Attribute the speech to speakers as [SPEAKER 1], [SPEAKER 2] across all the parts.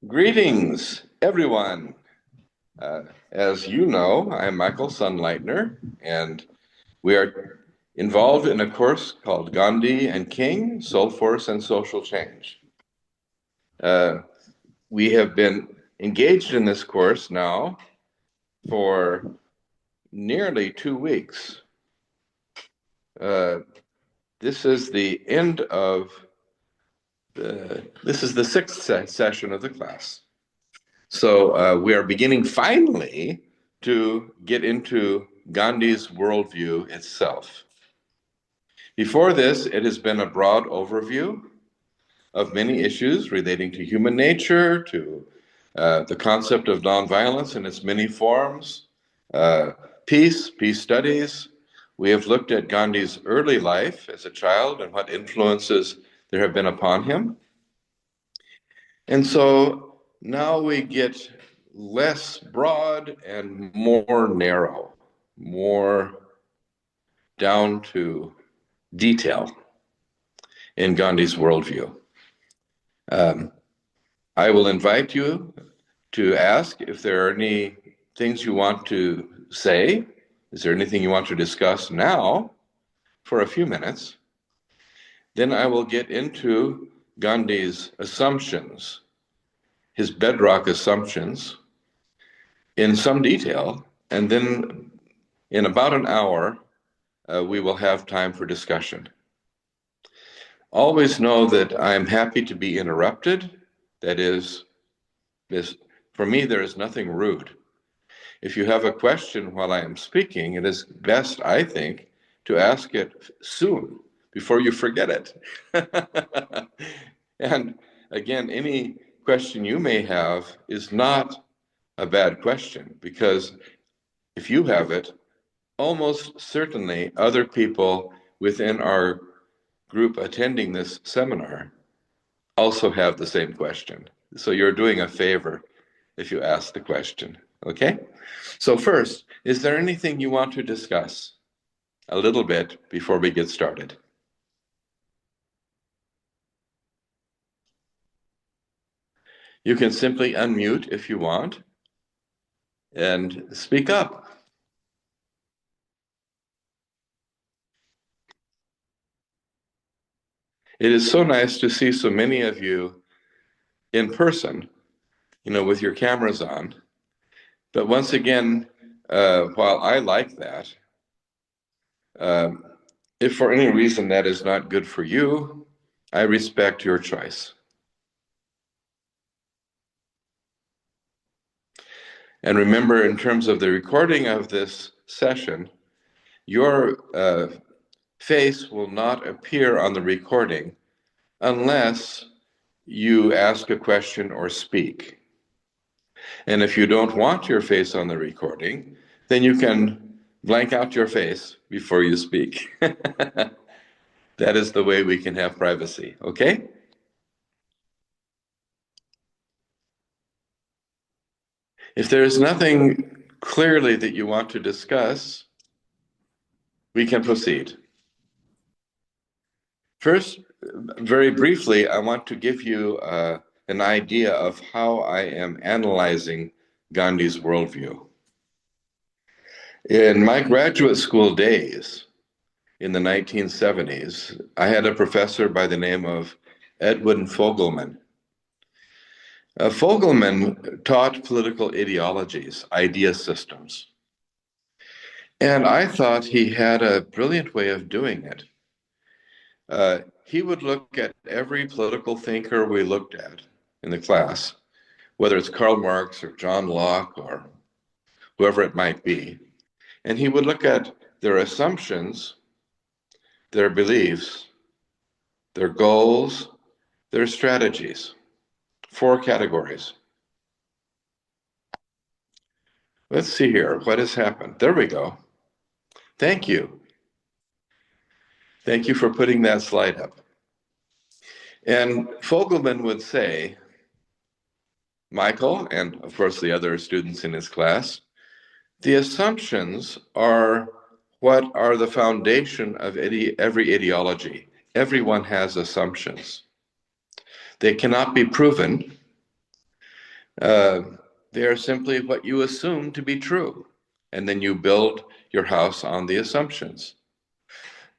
[SPEAKER 1] Greetings, everyone. As you know, I'm Michael Sunleitner, and we are involved in a course called Gandhi and King, Soul Force and Social Change. We have been engaged in this course now for nearly 2 weeks. This is the end of this is the sixth session of the class. So we are beginning finally to get into Gandhi's worldview itself. Before this, it has been a broad overview of many issues relating to human nature, to the concept of nonviolence in its many forms, peace studies. We have looked at Gandhi's early life as a child and what influences there have been upon him. And so now we get less broad and more narrow, more down to detail in Gandhi's worldview. I will invite you to ask if there are any things you want to say. Is there anything you want to discuss now for a few minutes? Then I will get into Gandhi's assumptions, his bedrock assumptions, in some detail, and then in about an hour, we will have time for discussion. Always know that I'm happy to be interrupted. That is, for me, there is nothing rude. If you have a question while I am speaking, it is best, I think, to ask it soon before you forget it. And again, any question you may have is not a bad question, because if you have it, almost certainly other people within our group attending this seminar also have the same question. So you're doing a favor if you ask the question, okay? So first, is there anything you want to discuss a little bit before we get started? You can simply unmute if you want and speak up. It is so nice to see so many of you in person, with your cameras on. But once again, while I like that, if for any reason that is not good for you, I respect your choice. And remember, in terms of the recording of this session, your face will not appear on the recording unless you ask a question or speak. And if you don't want your face on the recording, then you can blank out your face before you speak. That is the way we can have privacy, okay? If there is nothing clearly that you want to discuss, we can proceed. First, very briefly, I want to give you an idea of how I am analyzing Gandhi's worldview. In my graduate school days in the 1970s, I had a professor by the name of Edwin Fogelman. Fogelman taught political ideologies, idea systems. And I thought he had a brilliant way of doing it. He would look at every political thinker we looked at in the class, whether it's Karl Marx or John Locke or whoever it might be, and he would look at their assumptions, their beliefs, their goals, their strategies. 4 categories. Let's see here. What has happened? There we go. Thank you. Thank you for putting that slide up. And Fogelman would say, Michael, and of course the other students in his class, the assumptions are what are the foundation of every ideology. Everyone has assumptions. They cannot be proven. Uh, they are simply what you assume to be true, and then you build your house on the assumptions.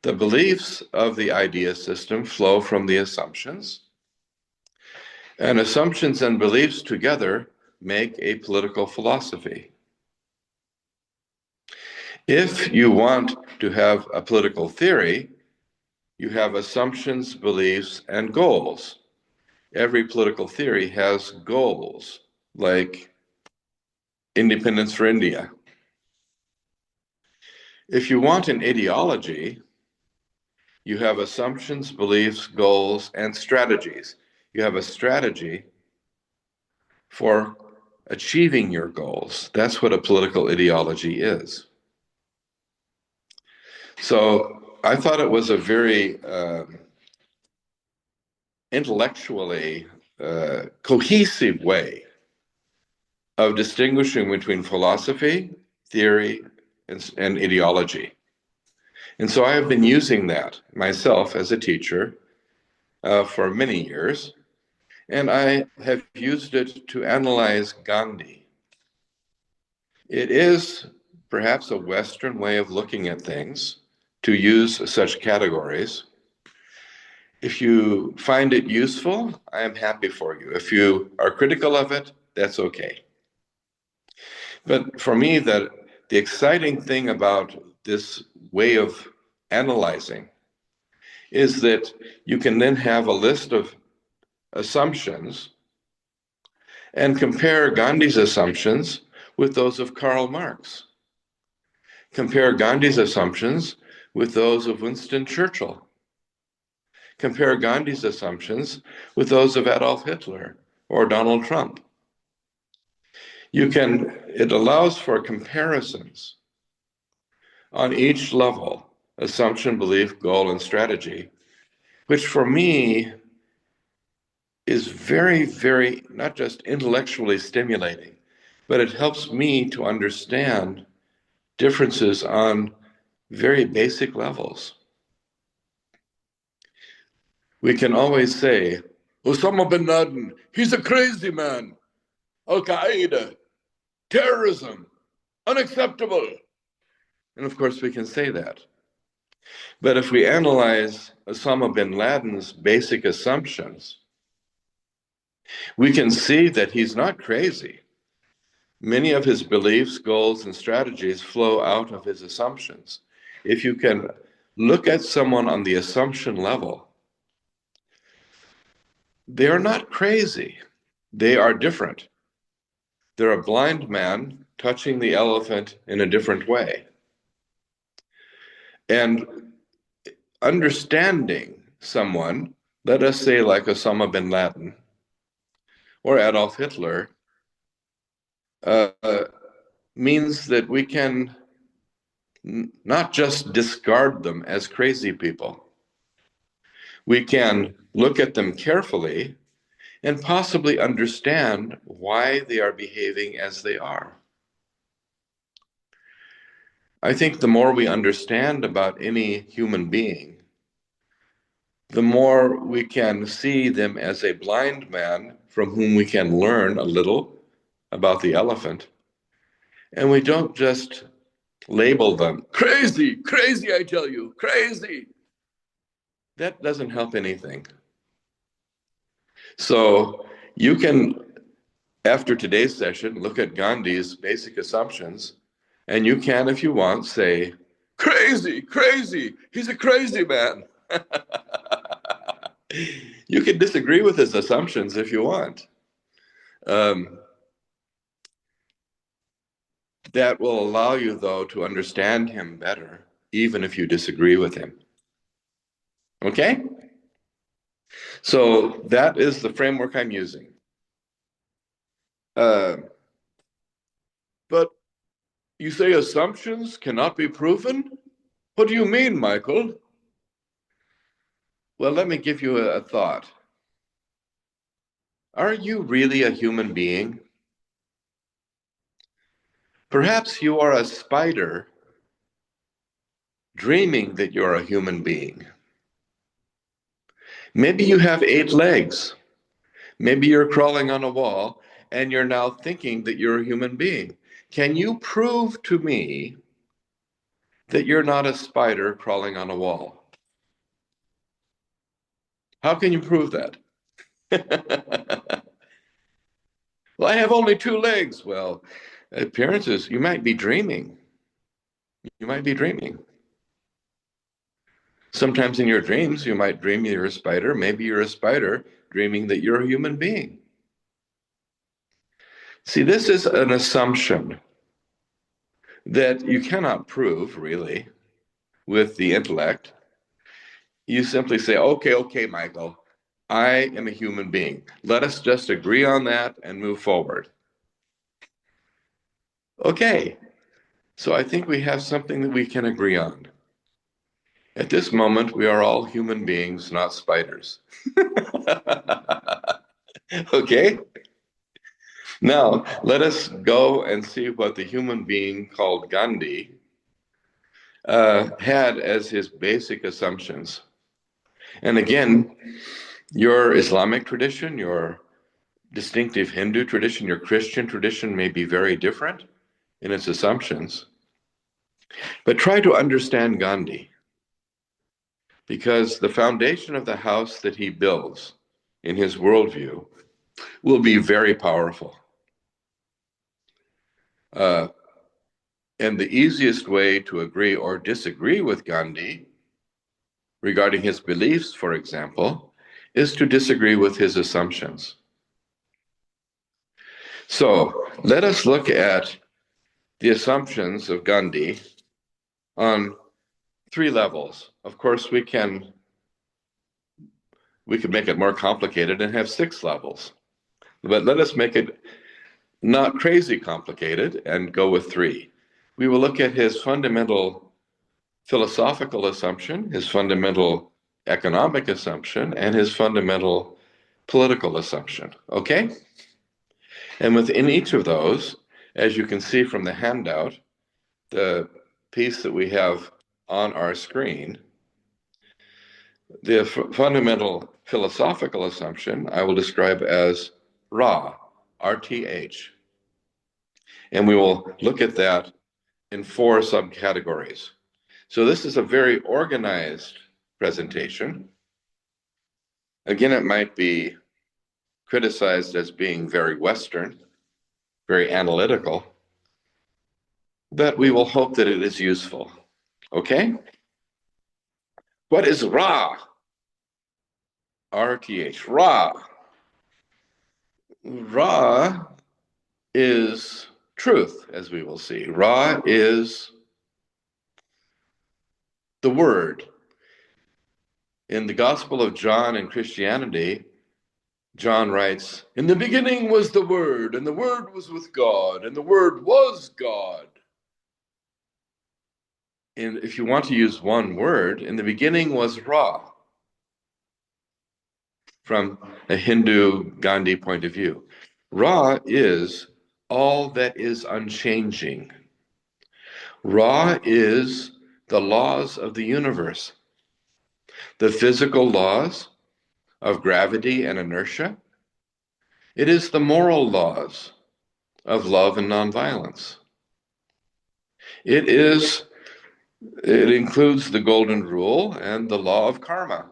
[SPEAKER 1] The beliefs of the idea system flow from the assumptions, and assumptions and beliefs together make a political philosophy. If you want to have a political theory, you have assumptions, beliefs, and goals. Every political theory has goals, like independence for India. If you want an ideology, you have assumptions, beliefs, goals, and strategies. You have a strategy for achieving your goals. That's what a political ideology is. So I thought it was a very intellectually cohesive way of distinguishing between philosophy, theory, and ideology. And so I have been using that myself as a teacher for many years, and I have used it to analyze Gandhi. It is perhaps a Western way of looking at things to use such categories. If you find it useful, I am happy for you. If you are critical of it, that's okay. But for me, the exciting thing about this way of analyzing is that you can then have a list of assumptions and compare Gandhi's assumptions with those of Karl Marx. Compare Gandhi's assumptions with those of Winston Churchill. Compare Gandhi's assumptions with those of Adolf Hitler or Donald Trump. It allows for comparisons on each level, assumption, belief, goal, and strategy, which for me is very, very, not just intellectually stimulating, but it helps me to understand differences on very basic levels. We can always say, Osama bin Laden, he's a crazy man. Al-Qaeda, terrorism, unacceptable. And of course we can say that. But if we analyze Osama bin Laden's basic assumptions, we can see that he's not crazy. Many of his beliefs, goals, and strategies flow out of his assumptions. If you can look at someone on the assumption level, they're not crazy. They are different. They're a blind man touching the elephant in a different way. And understanding someone, let us say like Osama bin Laden or Adolf Hitler, means that we can not just discard them as crazy people. We can look at them carefully and possibly understand why they are behaving as they are. I think the more we understand about any human being, the more we can see them as a blind man from whom we can learn a little about the elephant. And we don't just label them crazy, crazy, I tell you, crazy. That doesn't help anything. So you can, after today's session, look at Gandhi's basic assumptions, and you can, if you want, say, crazy, crazy, he's a crazy man. You can disagree with his assumptions if you want. That will allow you, though, to understand him better, even if you disagree with him. Okay? So that is the framework I'm using. But you say assumptions cannot be proven? What do you mean, Michael? Well, let me give you a thought. Are you really a human being? Perhaps you are a spider dreaming that you're a human being. Maybe you have 8 legs. Maybe you're crawling on a wall and you're now thinking that you're a human being. Can you prove to me that you're not a spider crawling on a wall? How can you prove that? Well, I have only two legs. Well, appearances, you might be dreaming. You might be dreaming. Sometimes in your dreams, you might dream you're a spider. Maybe you're a spider dreaming that you're a human being. See, this is an assumption that you cannot prove, really, with the intellect. You simply say, okay, Michael, I am a human being. Let us just agree on that and move forward. Okay, so I think we have something that we can agree on. At this moment, we are all human beings, not spiders. Okay? Now, let us go and see what the human being called Gandhi had as his basic assumptions. And again, your Islamic tradition, your distinctive Hindu tradition, your Christian tradition may be very different in its assumptions. But try to understand Gandhi, because the foundation of the house that he builds in his worldview will be very powerful. And the easiest way to agree or disagree with Gandhi regarding his beliefs, for example, is to disagree with his assumptions. So let us look at the assumptions of Gandhi on three levels. Of course, we could make it more complicated and have 6 levels. But let us make it not crazy complicated and go with 3. We will look at his fundamental philosophical assumption, his fundamental economic assumption, and his fundamental political assumption. Okay? And within each of those, as you can see from the handout, the piece that we have on our screen, the fundamental philosophical assumption I will describe as RA, RTH. And we will look at that in 4 subcategories. So this is a very organized presentation. Again, it might be criticized as being very Western, very analytical, but we will hope that it is useful. Okay? What is Ra? RTH. Ra. Ra is truth, as we will see. Ra is the Word. In the Gospel of John in Christianity, John writes, "In the beginning was the Word, and the Word was with God, and the Word was God." And if you want to use one word, in the beginning was Ra, from a Hindu Gandhi point of view. Ra is all that is unchanging. Ra is the laws of the universe, the physical laws of gravity and inertia. It is the moral laws of love and nonviolence. It includes the golden rule and the law of karma.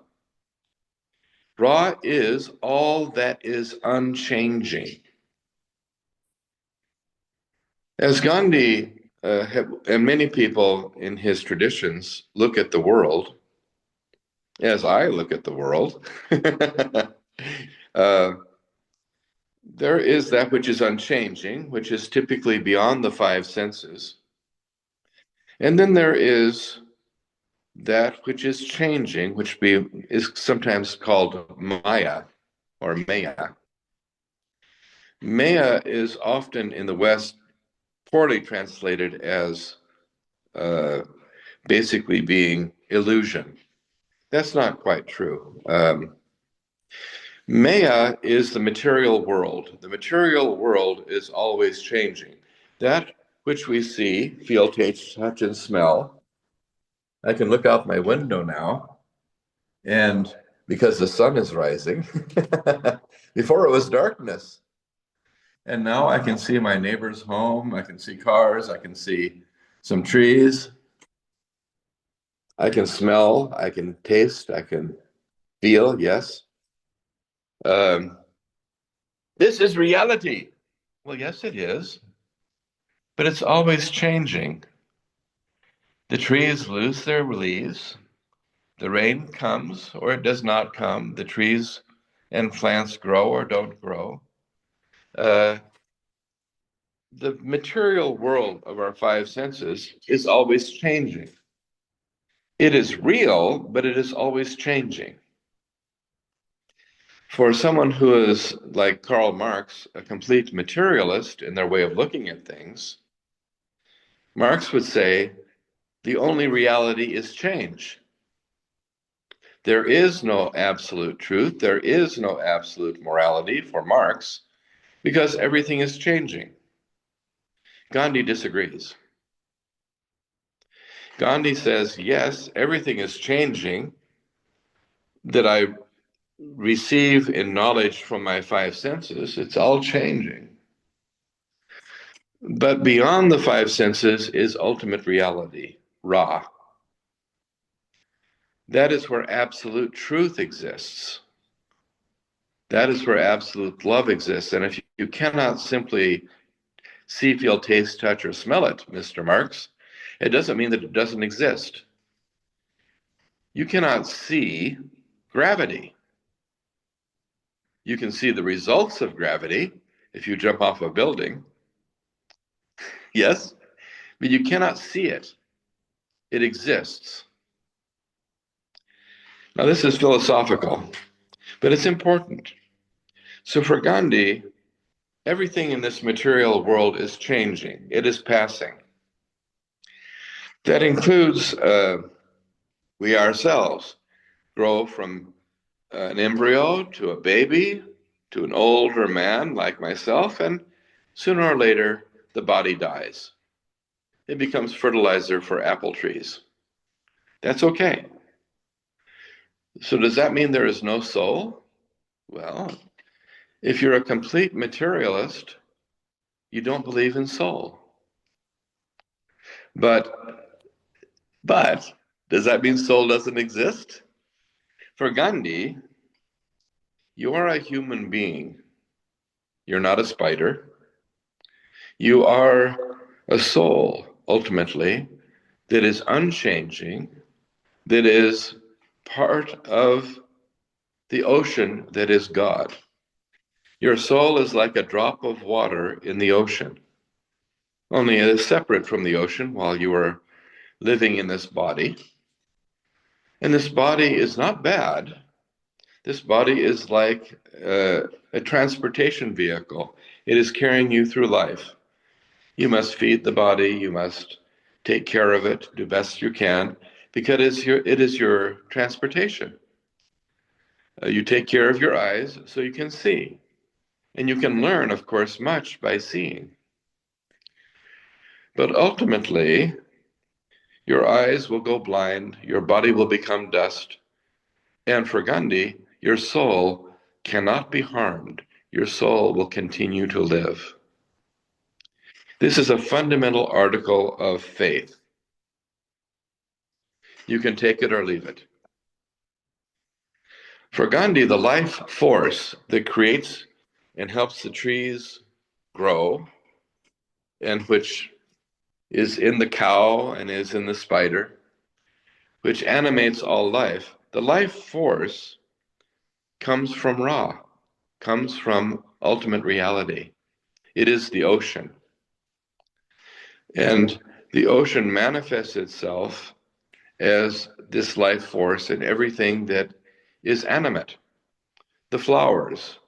[SPEAKER 1] Ra is all that is unchanging. As Gandhi and many people in his traditions look at the world, as I look at the world, there is that which is unchanging, which is typically beyond the 5 senses. And then there is that which is changing, which is sometimes called Maya or Maya. Maya is often in the West poorly translated as basically being illusion. That's not quite true. Maya is the material world. The material world is always changing. That which we see, feel, taste, touch, and smell. I can look out my window now, and because the sun is rising, before it was darkness. And now I can see my neighbor's home. I can see cars. I can see some trees. I can smell. I can taste. I can feel. Yes. Um, this is reality. Well, yes, it is. But it's always changing. The trees lose their leaves. The rain comes or it does not come. The trees and plants grow or don't grow. Uh, the material world of our five senses is always changing. It is real, but it is always changing. For someone who is like Karl Marx, a complete materialist in their way of looking at things, Marx would say the only reality is change. There is no absolute truth. There is no absolute morality for Marx because everything is changing. Gandhi disagrees. Gandhi says, yes, everything is changing that I receive in knowledge from my five senses. It's all changing. But beyond the five senses is ultimate reality, Ra. That is where absolute truth exists. That is where absolute love exists. And if you cannot simply see, feel, taste, touch, or smell it, Mr. Marx, it doesn't mean that it doesn't exist. You cannot see gravity. You can see the results of gravity if you jump off a building, yes, but you cannot see it. It exists. Now, this is philosophical, but it's important. So for Gandhi, everything in this material world is changing. It is passing. That includes we ourselves grow from an embryo to a baby to an older man like myself, and sooner or later, the body dies. It becomes fertilizer for apple trees. That's okay. So does that mean there is no soul? Well, if you're a complete materialist, you don't believe in soul. But does that mean soul doesn't exist? For Gandhi, you are a human being. You're not a spider. You are a soul, ultimately, that is unchanging, that is part of the ocean that is God. Your soul is like a drop of water in the ocean, only it is separate from the ocean while you are living in this body. And this body is not bad. This body is like a transportation vehicle. It is carrying you through life. You must feed the body. You must take care of it, do best you can, because it is your transportation. You take care of your eyes so you can see. And you can learn, of course, much by seeing. But ultimately, your eyes will go blind, your body will become dust, and for Gandhi, your soul cannot be harmed. Your soul will continue to live. This is a fundamental article of faith. You can take it or leave it. For Gandhi, the life force that creates and helps the trees grow, and which is in the cow and is in the spider, which animates all life, the life force comes from Ra, comes from ultimate reality. It is the ocean. And the ocean manifests itself as this life force in everything that is animate. The flowers,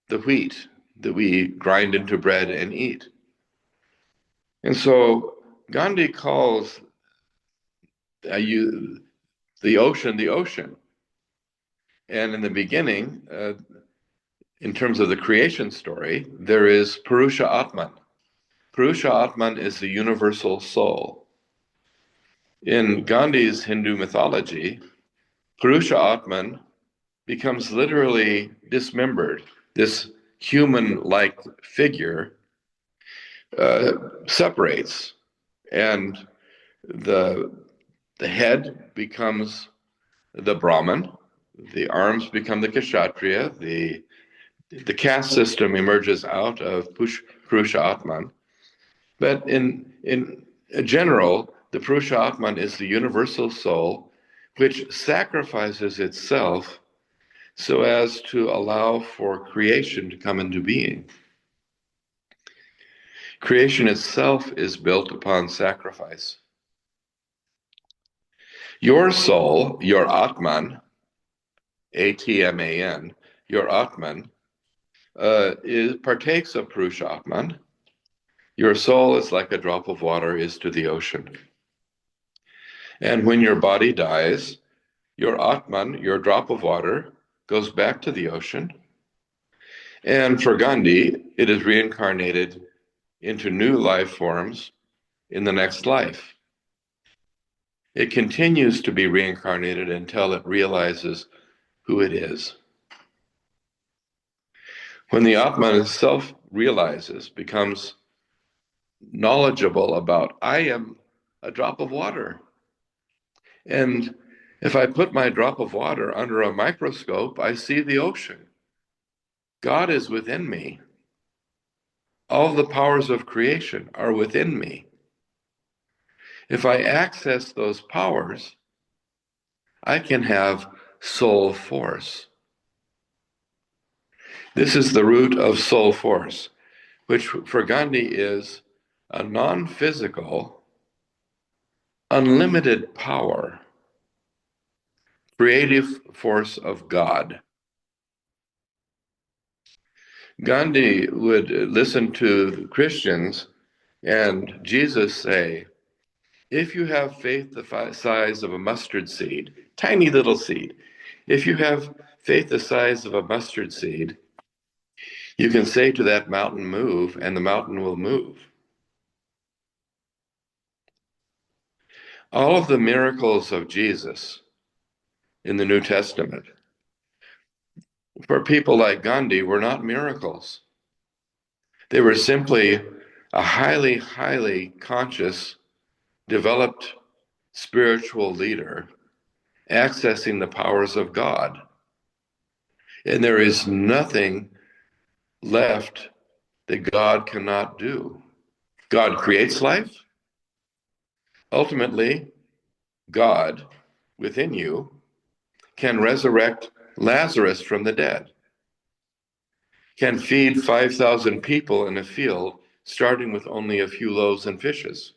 [SPEAKER 1] the wheat that we grind into bread and eat. And so Gandhi calls the ocean the ocean. And in the beginning, in terms of the creation story, there is Purusha Atman. Purusha Atman is the universal soul. In Gandhi's Hindu mythology, Purusha Atman becomes literally dismembered. This human-like figure separates, and the head becomes the Brahman, the arms become the Kshatriya, the caste system emerges out of Purusha Atman. But in general, the Purusha Atman is the universal soul which sacrifices itself so as to allow for creation to come into being. Creation itself is built upon sacrifice. Your soul, your Atman, A-T-M-A-N, your Atman, partakes of Purusha Atman. Your soul is like a drop of water is to the ocean. And when your body dies, your Atman, your drop of water, goes back to the ocean. And for Gandhi, it is reincarnated into new life forms in the next life. It continues to be reincarnated until it realizes who it is. When the Atman itself realizes, becomes knowledgeable about, I am a drop of water. And if I put my drop of water under a microscope, I see the ocean. God is within me. All the powers of creation are within me. If I access those powers, I can have soul force. This is the root of soul force, which for Gandhi is a non-physical, unlimited power, creative force of God. Gandhi would listen to Christians and Jesus say, if you have faith the size of a mustard seed, tiny little seed, if you have faith the size of a mustard seed, you can say to that mountain, move, and the mountain will move. All of the miracles of Jesus in the New Testament, for people like Gandhi, were not miracles. They were simply a highly, highly conscious, developed spiritual leader accessing the powers of God. And there is nothing left that God cannot do. God creates life. Ultimately, God within you can resurrect Lazarus from the dead, can feed 5,000 people in a field, starting with only a few loaves and fishes.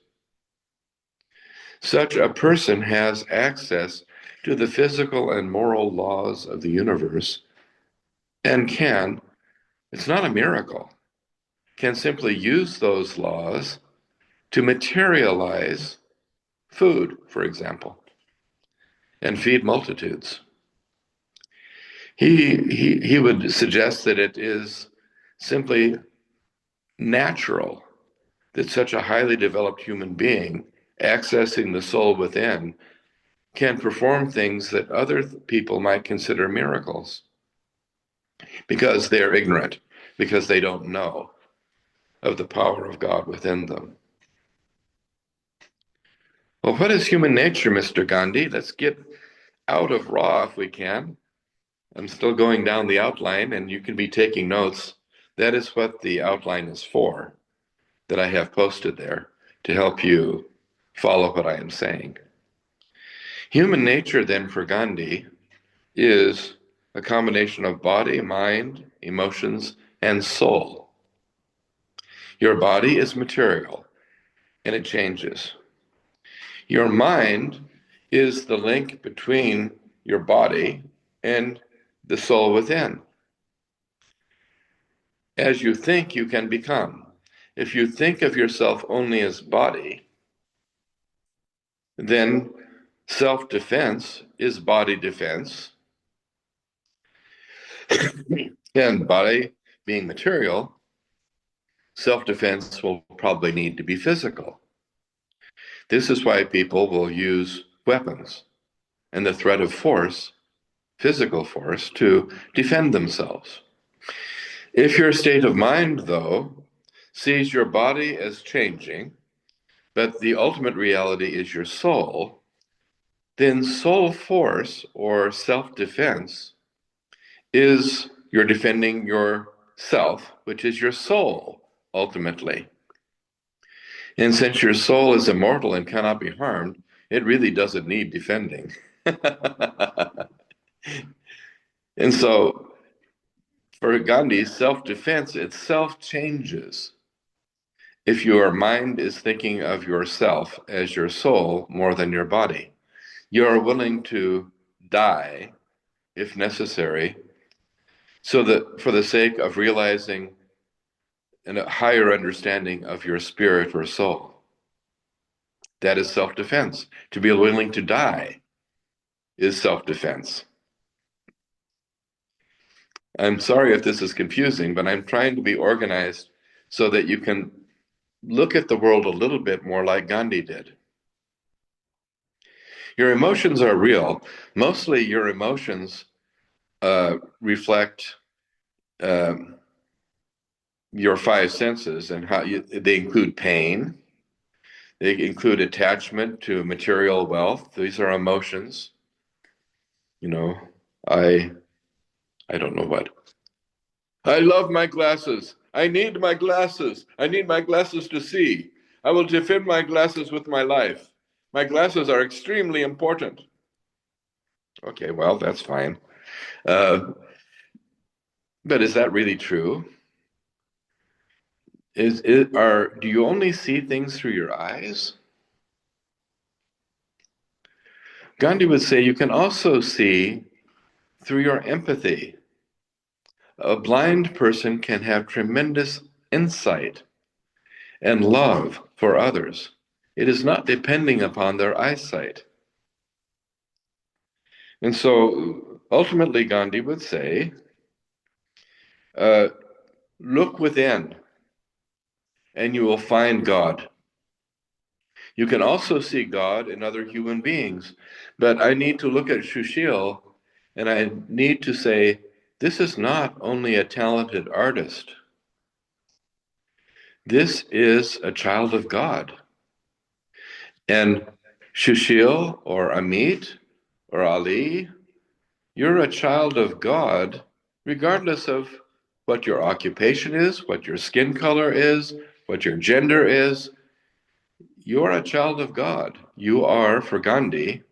[SPEAKER 1] Such a person has access to the physical and moral laws of the universe and can, it's not a miracle, can simply use those laws to materialize food, for example, and feed multitudes. He would suggest that it is simply natural that such a highly developed human being accessing the soul within can perform things that other people might consider miracles because they're ignorant, because they don't know of the power of God within them. Well, what is human nature, Mr. Gandhi? Let's get out of raw if we can. I'm still going down the outline, and you can be taking notes. That is what the outline is for, that I have posted there to help you follow what I am saying. Human nature, then, for Gandhi, is a combination of body, mind, emotions, and soul. Your body is material, and it changes. Your mind is the link between your body and the soul within. As you think, you can become. If you think of yourself only as body, then self-defense is body defense. And body being material, self-defense will probably need to be physical. This is why people will use weapons and the threat of force, physical force, to defend themselves. If your state of mind, though, sees your body as changing, but the ultimate reality is your soul, then soul force or self-defense is you're defending yourself, which is your soul, ultimately. And since your soul is immortal and cannot be harmed, it really doesn't need defending. And so for Gandhi, self-defense itself changes if your mind is thinking of yourself as your soul more than your body. You are willing to die, if necessary, so that for the sake of realizing a higher understanding of your spirit or soul. That is self-defense. To be willing to die is self-defense. I'm sorry if this is confusing, but I'm trying to be organized so that you can look at the world a little bit more like Gandhi did. Your emotions are real. Mostly your emotions reflect your five senses and how they include pain, they include attachment to material wealth. These are emotions. You know, I I don't know what. I love my glasses. I need my glasses. I need my glasses to see. I will defend my glasses with my life. My glasses are extremely important. Okay, well, that's fine. Uh, but is that really true? Do you only see things through your eyes? Gandhi would say you can also see through your empathy. A blind person can have tremendous insight and love for others. It is not depending upon their eyesight. And so ultimately, Gandhi would say, uh, look within and you will find God. You can also see God in other human beings, but I need to look at Shushil and I need to say, this is not only a talented artist. This is a child of God. And Shushil or Amit or Ali, you're a child of God, regardless of what your occupation is, what your skin color is, what your gender is. You're a child of God. You are, for Gandhi,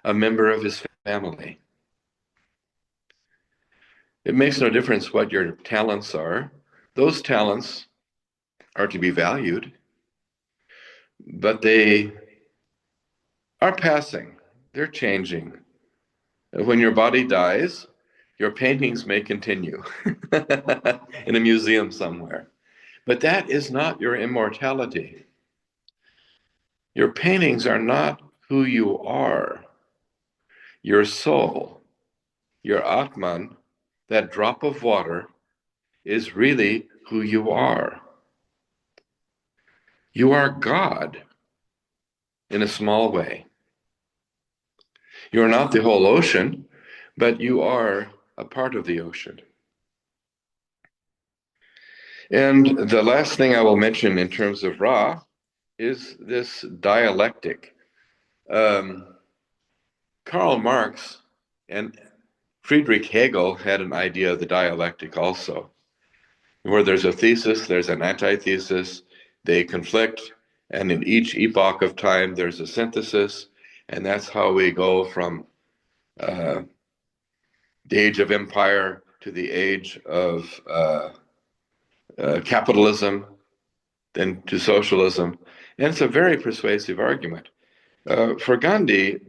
[SPEAKER 1] a member of his family. It makes no difference what your talents are. Those talents are to be valued, but they are passing. They're changing. When your body dies, your paintings may continue in a museum somewhere. But that is not your immortality. Your paintings are not who you are. Your soul, your Atman, that drop of water, is really who you are. You are God in a small way. You are not the whole ocean, but you are a part of the ocean. And the last thing I will mention in terms of Ra is this dialectic. Um, Karl Marx and Friedrich Hegel had an idea of the dialectic also, where there's a thesis, there's an antithesis, they conflict, and in each epoch of time there's a synthesis, and that's how we go from the age of empire to the age of capitalism, then to socialism. And it's a very persuasive argument. For Gandhi,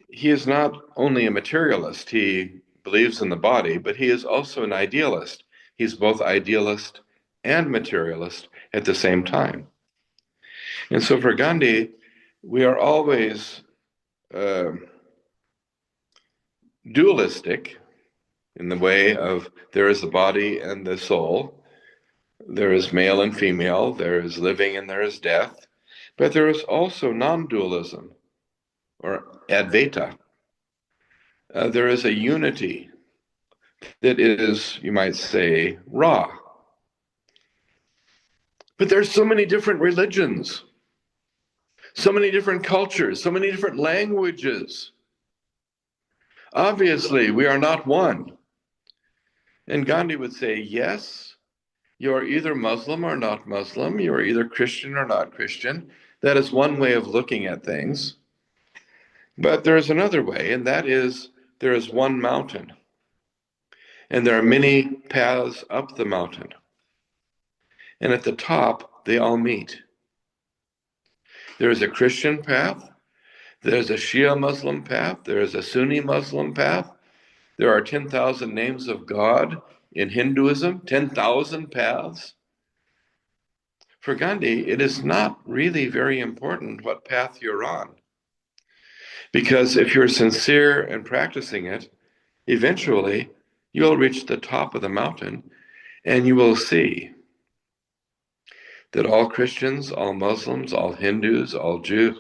[SPEAKER 1] he is not only a materialist, he believes in the body, but he is also an idealist. He's both idealist and materialist at the same time. And so for Gandhi, we are always uh, dualistic in the way of there is the body and the soul, there is male and female, there is living and there is death, but there is also non-dualism or Advaita. There is a unity that is, you might say, raw. But there's so many different religions, so many different cultures, so many different languages. Obviously, we are not one. And Gandhi would say, yes, you're either Muslim or not Muslim, you're either Christian or not Christian. That is one way of looking at things. But there is another way, and that is there is one mountain, and there are many paths up the mountain. And at the top, they all meet. There is a Christian path, there's a Shia Muslim path, there is a Sunni Muslim path, there are 10,000 names of God in Hinduism, 10,000 paths. For Gandhi, it is not really very important what path you're on. Because if you're sincere and practicing it, eventually you'll reach the top of the mountain and you will see that all Christians, all Muslims, all Hindus, all Jews,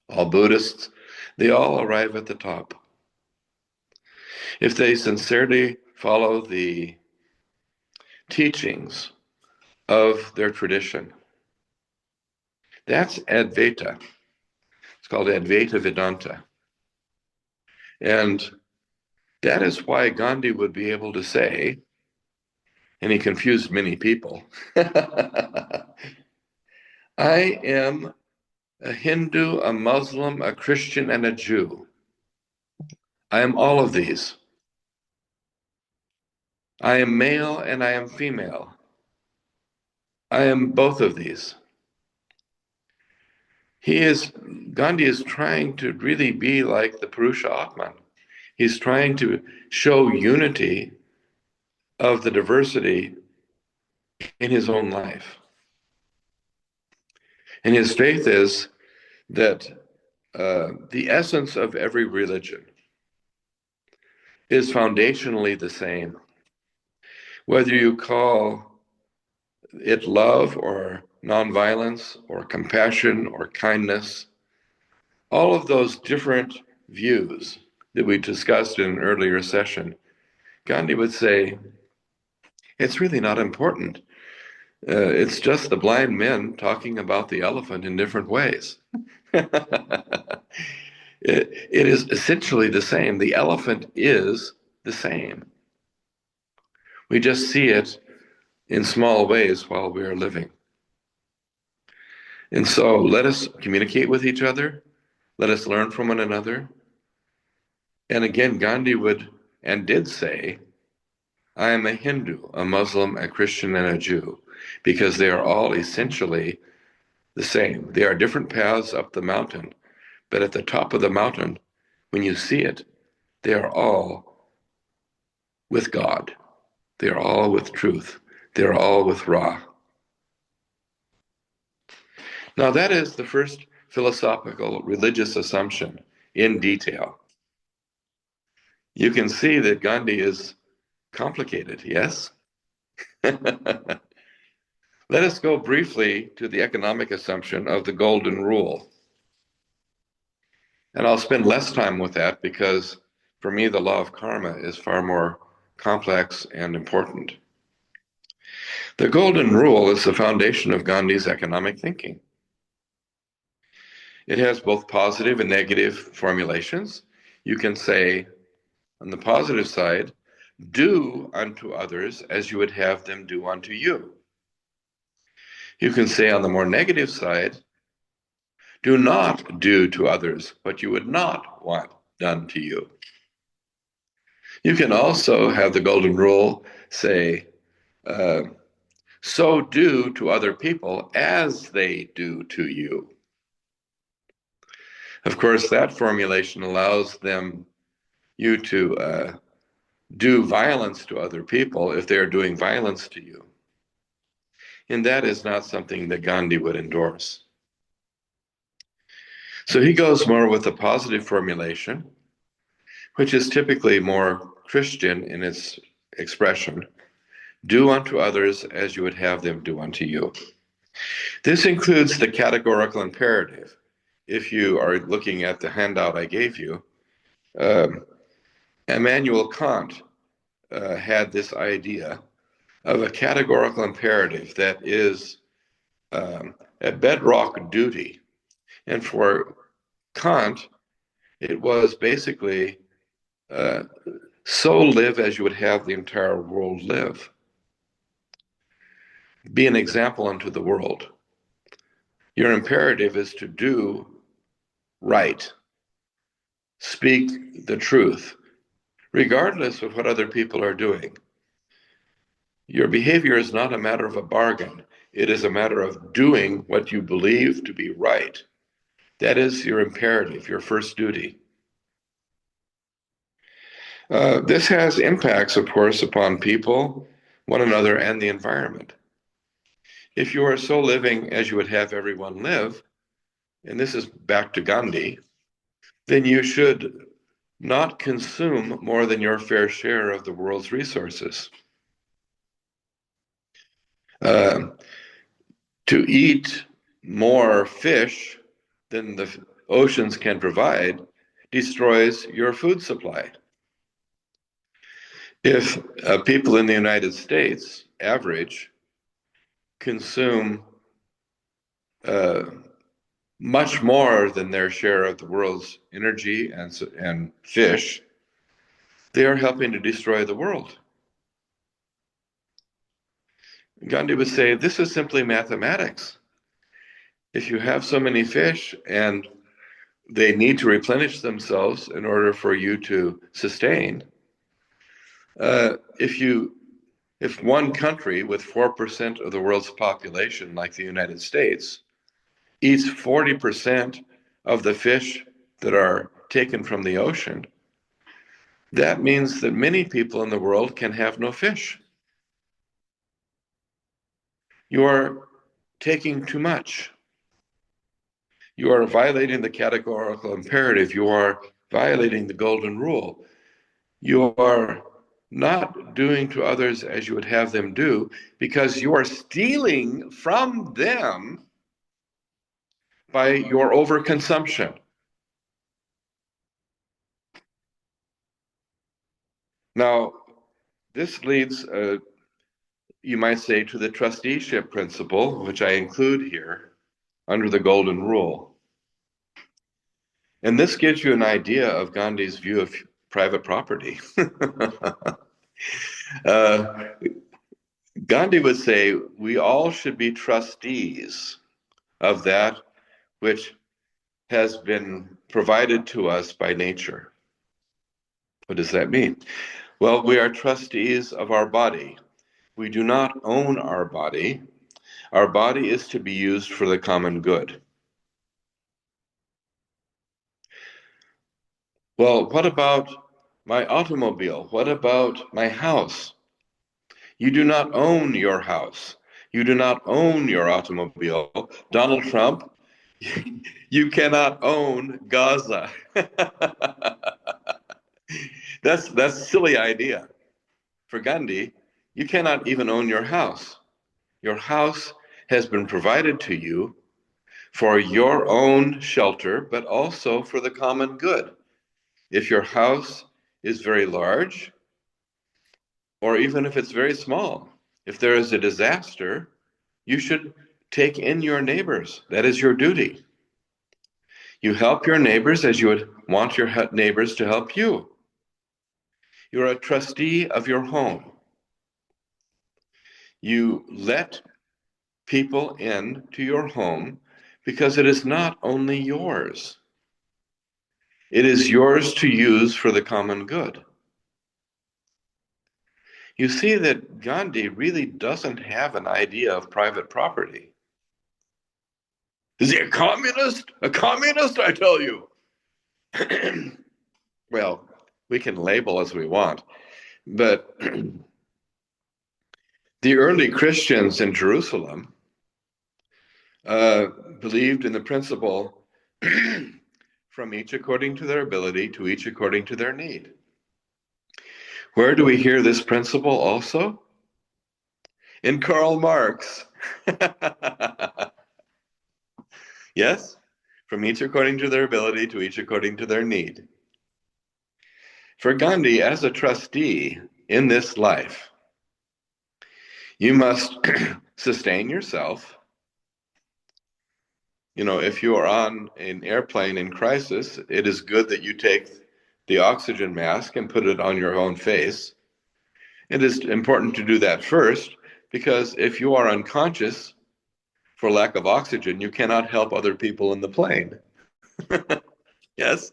[SPEAKER 1] all Buddhists, they all arrive at the top. If they sincerely follow the teachings of their tradition, that's Advaita. It's called Advaita Vedanta. And that is why Gandhi would be able to say, and he confused many people, I am a Hindu, a Muslim, a Christian, and a Jew. I am all of these. I am male and I am female. I am both of these. Gandhi is trying to really be like the Purusha Atman. He's trying to show unity of the diversity in his own life. And his faith is that the essence of every religion is foundationally the same. Whether you call it love or nonviolence or compassion or kindness, all of those different views that we discussed in an earlier session, Gandhi would say, it's really not important. It's just the blind men talking about the elephant in different ways. It is essentially the same. The elephant is the same. We just see it in small ways while we are living. And so let us communicate with each other. Let us learn from one another. And again, Gandhi would and did say, I am a Hindu, a Muslim, a Christian, and a Jew, because they are all essentially the same. They are different paths up the mountain, but at the top of the mountain, when you see it, they are all with God. They are all with truth. They are all with Ra. Now that is the first philosophical religious assumption in detail. You can see that Gandhi is complicated, yes? Let us go briefly to the economic assumption of the golden rule. And I'll spend less time with that because for me, the law of karma is far more complex and important. The golden rule is the foundation of Gandhi's economic thinking. It has both positive and negative formulations. You can say, on the positive side, do unto others as you would have them do unto you. You can say on the more negative side, do not do to others what you would not want done to you. You can also have the golden rule say, so do to other people as they do to you. Of course, that formulation allows you to do violence to other people if they're doing violence to you. And that is not something that Gandhi would endorse. So he goes more with the positive formulation, which is typically more Christian in its expression. Do unto others as you would have them do unto you. This includes the categorical imperative. If you are looking at the handout I gave you, Immanuel Kant had this idea of a categorical imperative that is a bedrock duty. And for Kant, it was basically so live as you would have the entire world live. Be an example unto the world. Your imperative is to do right, speak the truth, regardless of what other people are doing. Your behavior is not a matter of a bargain. It is a matter of doing what you believe to be right. That is your imperative, your first duty. This has impacts, of course, upon people, one another, and the environment. If you are so living as you would have everyone live, and this is back to Gandhi, then you should not consume more than your fair share of the world's resources. To eat more fish than the oceans can provide destroys your food supply. If people in the United States, average, consume much more than their share of the world's energy and fish, they are helping to destroy the world. Gandhi would say, this is simply mathematics. If you have so many fish and they need to replenish themselves in order for you to sustain, if one country with 4% of the world's population, like the United States, eats 40% of the fish that are taken from the ocean, that means that many people in the world can have no fish. You are taking too much. You are violating the categorical imperative. You are violating the golden rule. You are not doing to others as you would have them do because you are stealing from them by your overconsumption. Now, this leads, you might say, to the trusteeship principle, which I include here under the golden rule. And this gives you an idea of Gandhi's view of private property. Gandhi would say we all should be trustees of that which has been provided to us by nature. What does that mean? Well, we are trustees of our body. We do not own our body. Our body is to be used for the common good. Well, what about my automobile? What about my house? You do not own your house. You do not own your automobile. Donald Trump, you cannot own Gaza. That's a silly idea. For Gandhi, you cannot even own your house. Your house has been provided to you for your own shelter, but also for the common good. If your house is very large, or even if it's very small, if there is a disaster, you should take in your neighbors. That is your duty. You help your neighbors as you would want your neighbors to help you. You're a trustee of your home. You let people in to your home because it is not only yours. It is yours to use for the common good. You see that Gandhi really doesn't have an idea of private property. Is he a communist? A communist, I tell you. Well, we can label as we want, but the early Christians in Jerusalem believed in the principle from each according to their ability to each according to their need. Where do we hear this principle also? In Karl Marx. Yes? From each according to their ability to each according to their need. For Gandhi, as a trustee, in this life, you must sustain yourself. You know, if you are on an airplane in crisis, it is good that you take the oxygen mask and put it on your own face. It is important to do that first, because if you are unconscious for lack of oxygen, you cannot help other people in the plane. Yes?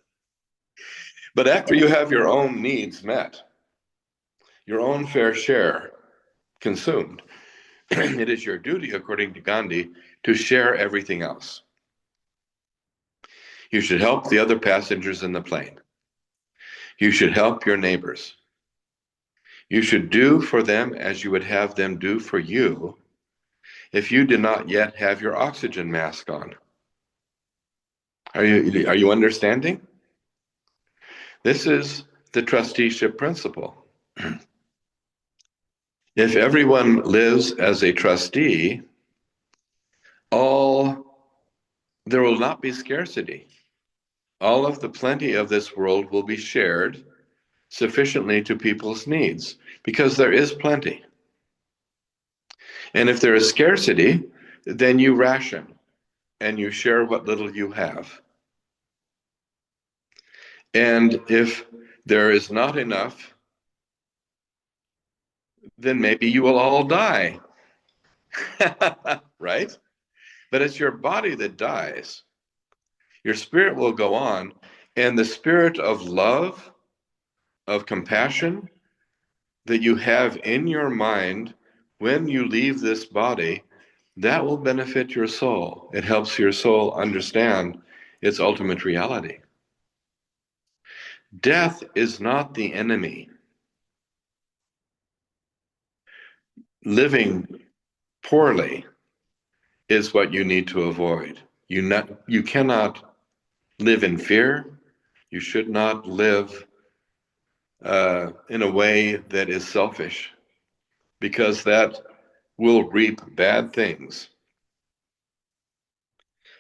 [SPEAKER 1] But after you have your own needs met, your own fair share consumed, it is your duty, according to Gandhi, to share everything else. You should help the other passengers in the plane. You should help your neighbors. You should do for them as you would have them do for you if you do not yet have your oxygen mask on. Are you understanding? This is the trusteeship principle. If everyone lives as a trustee, there will not be scarcity. All of the plenty of this world will be shared sufficiently to people's needs, because there is plenty. And if there is scarcity, then you ration and you share what little you have. And if there is not enough, then maybe you will all die. Right? But it's your body that dies. Your spirit will go on, and the spirit of love, of compassion that you have in your mind when you leave this body, that will benefit your soul. It helps your soul understand its ultimate reality. Death is not the enemy. Living poorly is what you need to avoid. You cannot live in fear. You should not live in a way that is selfish, because that will reap bad things.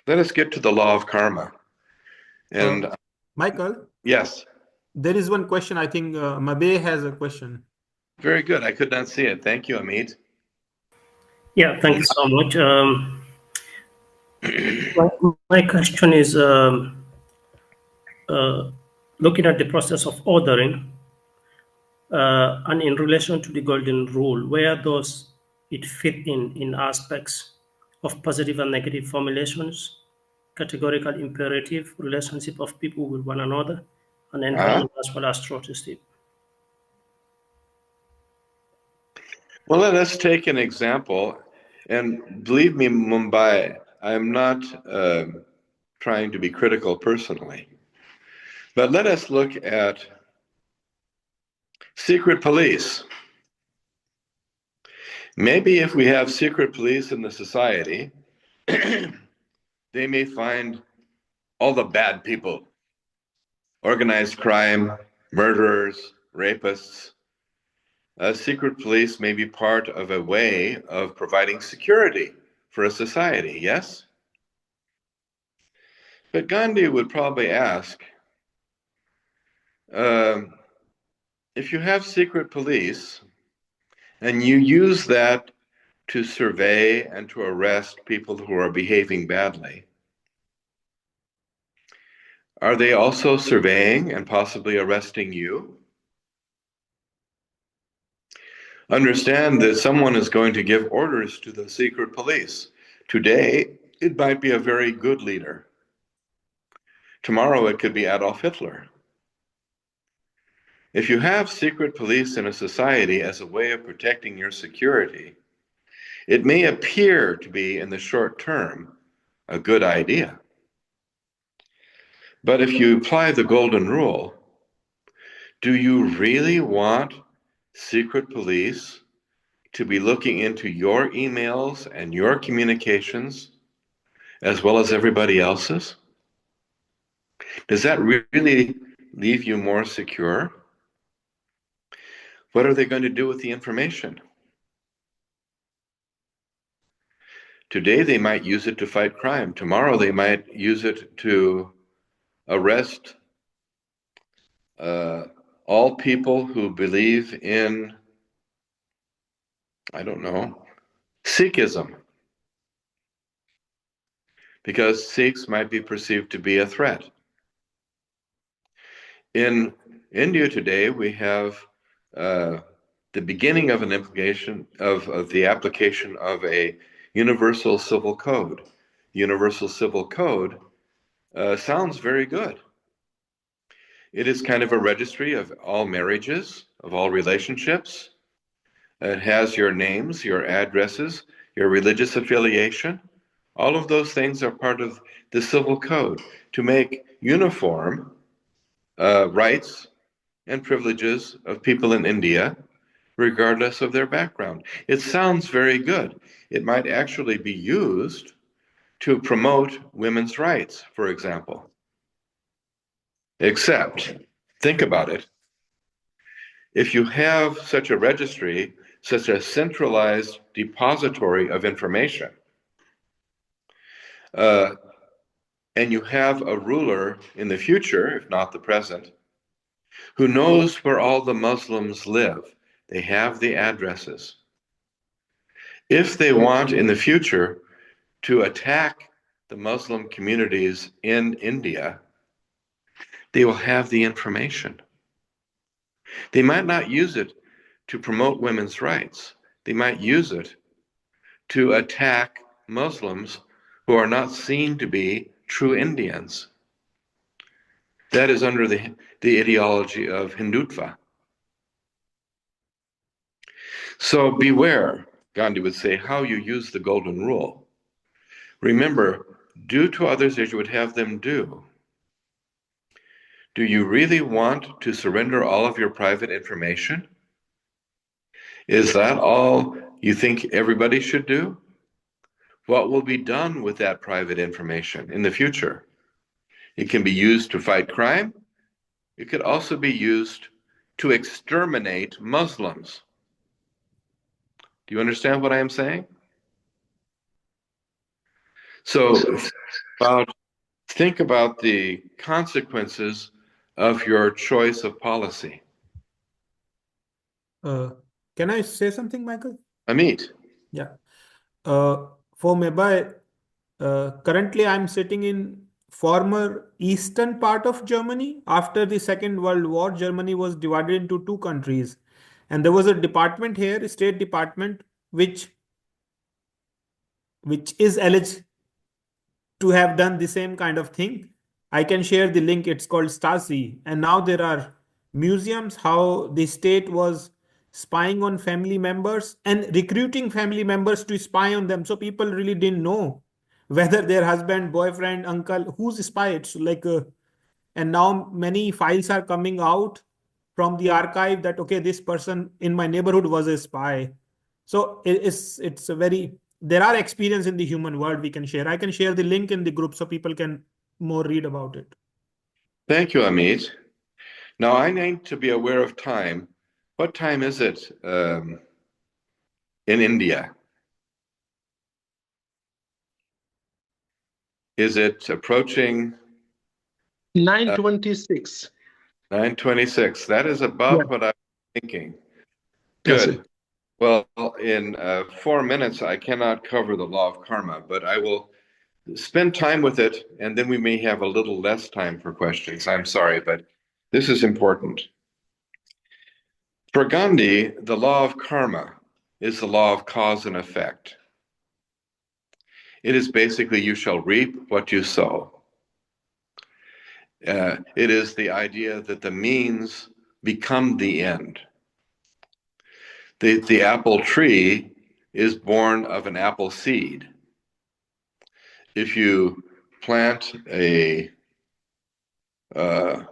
[SPEAKER 1] Let us get to the law of karma. And
[SPEAKER 2] Michael?
[SPEAKER 1] Yes.
[SPEAKER 2] There is one question. I think Mabe has a question.
[SPEAKER 1] Very good. I could not see it. Thank you, Amit.
[SPEAKER 3] Yeah, thank you so much. My question is looking at the process of ordering and in relation to the golden rule, where does it fit in aspects of positive and negative formulations, categorical imperative, relationship of people with one another, and environment as well as trusteeship?
[SPEAKER 1] Well, let us take an example. And believe me, Mumbai, I'm not trying to be critical personally. But let us look at secret police. Maybe if we have secret police in the society, they may find all the bad people, organized crime, murderers, rapists. Secret police may be part of a way of providing security for a society, yes? But Gandhi would probably ask, if you have secret police and you use that to survey and to arrest people who are behaving badly, are they also surveying and possibly arresting you? Understand that someone is going to give orders to the secret police. Today, it might be a very good leader. Tomorrow, it could be Adolf Hitler. If you have secret police in a society as a way of protecting your security, it may appear to be, in the short term, a good idea. But if you apply the golden rule, do you really want secret police to be looking into your emails and your communications as well as everybody else's? Does that really leave you more secure? What are they going to do with the information? Today they might use it to fight crime. Tomorrow they might use it to arrest all people who believe in, I don't know, Sikhism, because Sikhs might be perceived to be a threat. In India today, we have the beginning of an implication of the application of a universal civil code. Universal civil code sounds very good. It is kind of a registry of all marriages, of all relationships. It has your names, your addresses, your religious affiliation. All of those things are part of the civil code to make uniform rights and privileges of people in India, regardless of their background. It sounds very good. It might actually be used to promote women's rights, for example. Except, think about it, if you have such a registry, such a centralized depository of information, and you have a ruler in the future, if not the present, who knows where all the Muslims live, they have the addresses. If they want in the future to attack the Muslim communities in India, they will have the information. They might not use it to promote women's rights. They might use it to attack Muslims who are not seen to be true Indians. That is under the ideology of Hindutva. So beware, Gandhi would say, how you use the golden rule. Remember, do to others as you would have them do. Do you really want to surrender all of your private information? Is that all you think everybody should do? What will be done with that private information in the future? It can be used to fight crime. It could also be used to exterminate Muslims. Do you understand what I am saying? So think about the consequences of your choice of policy.
[SPEAKER 2] Can I say something, Michael?
[SPEAKER 1] Amit.
[SPEAKER 2] Yeah. For Mumbai, currently I'm sitting in former eastern part of Germany. After the Second World War, Germany was divided into two countries. And there was a department here, a state department, which is alleged to have done the same kind of thing. I can share the link. It's called Stasi. And now there are museums how the state was spying on family members and recruiting family members to spy on them. So people really didn't know whether their husband, boyfriend, uncle, who's spy. It's like, and now many files are coming out from the archive that, okay, this person in my neighborhood was a spy. So it's a very, there are experience in the human world we can share. I can share the link in the group so people can more read about it.
[SPEAKER 1] Thank you, Amit. Now I need to be aware of time. What time is it in India? Is it approaching
[SPEAKER 4] 9:26?
[SPEAKER 1] 9:26? That is about what I was thinking. Good.
[SPEAKER 4] Yes,
[SPEAKER 1] Well, in 4 minutes, I cannot cover the law of karma, but I will spend time with it, and then we may have a little less time for questions. I'm sorry, but this is important. For Gandhi, the law of karma is the law of cause and effect. It is basically you shall reap what you sow. It is the idea that the means become the end. The apple tree is born of an apple seed. If you plant a guava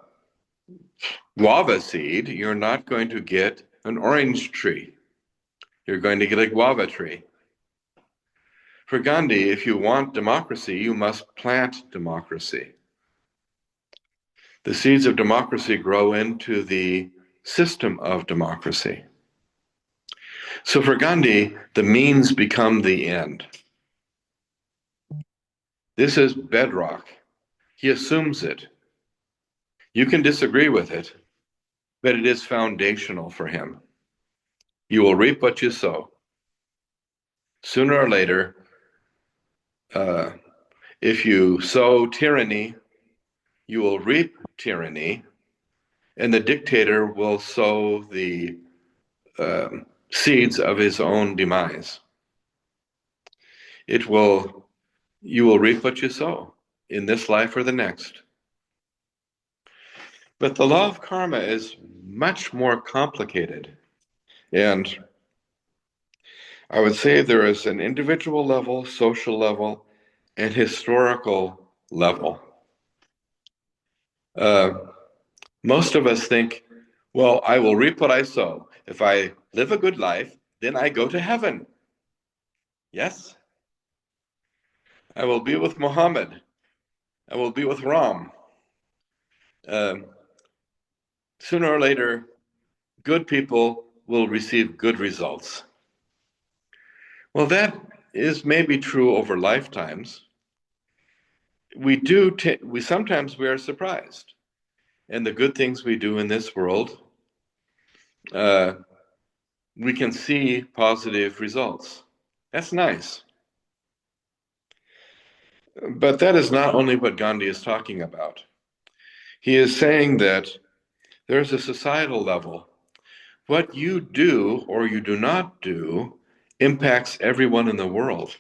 [SPEAKER 1] seed, you're not going to get an orange tree. You're going to get a guava tree. For Gandhi, if you want democracy, you must plant democracy. The seeds of democracy grow into the system of democracy. So for Gandhi, the means become the end. This is bedrock. He assumes it. You can disagree with it, but it is foundational for him. You will reap what you sow. Sooner or later, if you sow tyranny, you will reap tyranny, and the dictator will sow the seeds of his own demise. You will reap what you sow in this life or the next. But the law of karma is much more complicated. And I would say there is an individual level, social level, and historical level. Most of us think, well, I will reap what I sow. If I live a good life, then I go to heaven. Yes? I will be with Muhammad. I will be with Ram. Sooner or later, good people will receive good results. Well, that is maybe true over lifetimes. We sometimes we are surprised. And the good things we do in this world, we can see positive results. That's nice. But that is not only what Gandhi is talking about. He is saying that there's a societal level. What you do or you do not do impacts everyone in the world.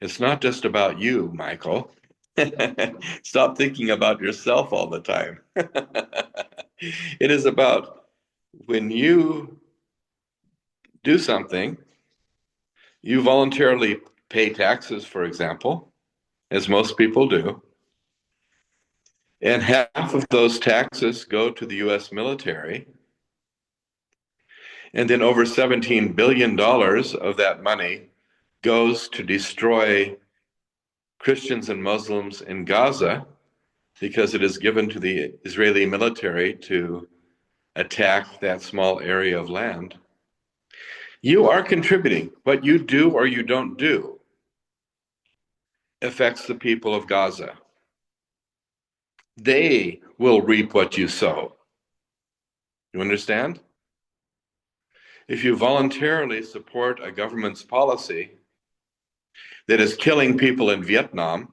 [SPEAKER 1] It's not just about you, Michael. Stop thinking about yourself all the time. It is about when you do something, you voluntarily pay taxes, for example, as most people do, and half of those taxes go to the US military, and then over $17 billion of that money goes to destroy Christians and Muslims in Gaza because it is given to the Israeli military to attack that small area of land. You are contributing. What you do or you don't do affects the people of Gaza. They will reap what you sow. You understand? If you voluntarily support a government's policy that is killing people in Vietnam,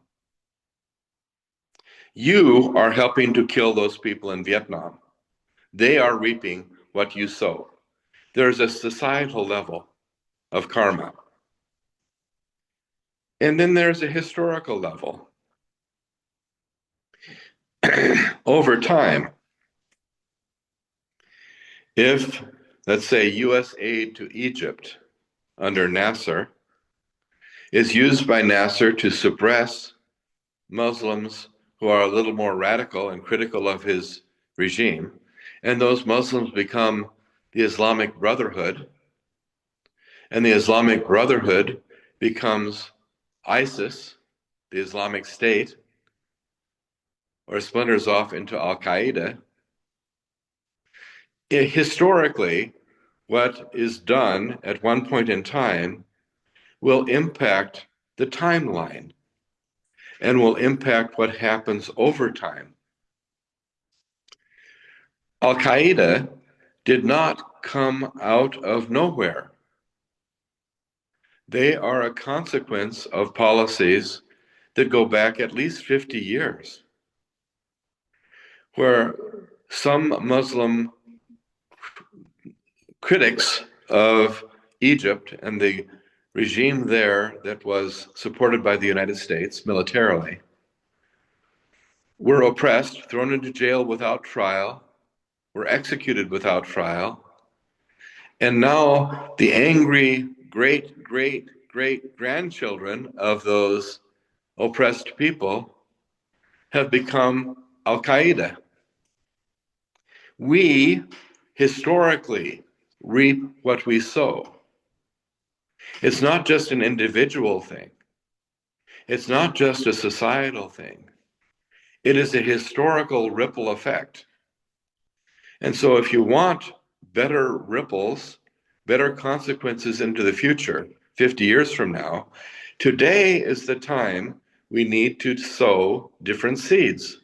[SPEAKER 1] you are helping to kill those people in Vietnam. They are reaping what you sow. There's a societal level of karma. And then there's a historical level. Over time, if, let's say, US aid to Egypt under Nasser is used by Nasser to suppress Muslims who are a little more radical and critical of his regime, and those Muslims become the Islamic Brotherhood, and the Islamic Brotherhood becomes ISIS, the Islamic State, or splinters off into Al-Qaeda. Historically, what is done at one point in time will impact the timeline and will impact what happens over time. Al-Qaeda did not come out of nowhere. They are a consequence of policies that go back at least 50 years, where some Muslim critics of Egypt and the regime there that was supported by the United States militarily were oppressed, thrown into jail without trial, were executed without trial, and now the angry great-great-great-grandchildren of those oppressed people have become Al-Qaeda. We historically reap what we sow. It's not just an individual thing. It's not just a societal thing. It is a historical ripple effect. And so if you want better ripples, better consequences into the future, 50 years from now, today is the time we need to sow different seeds.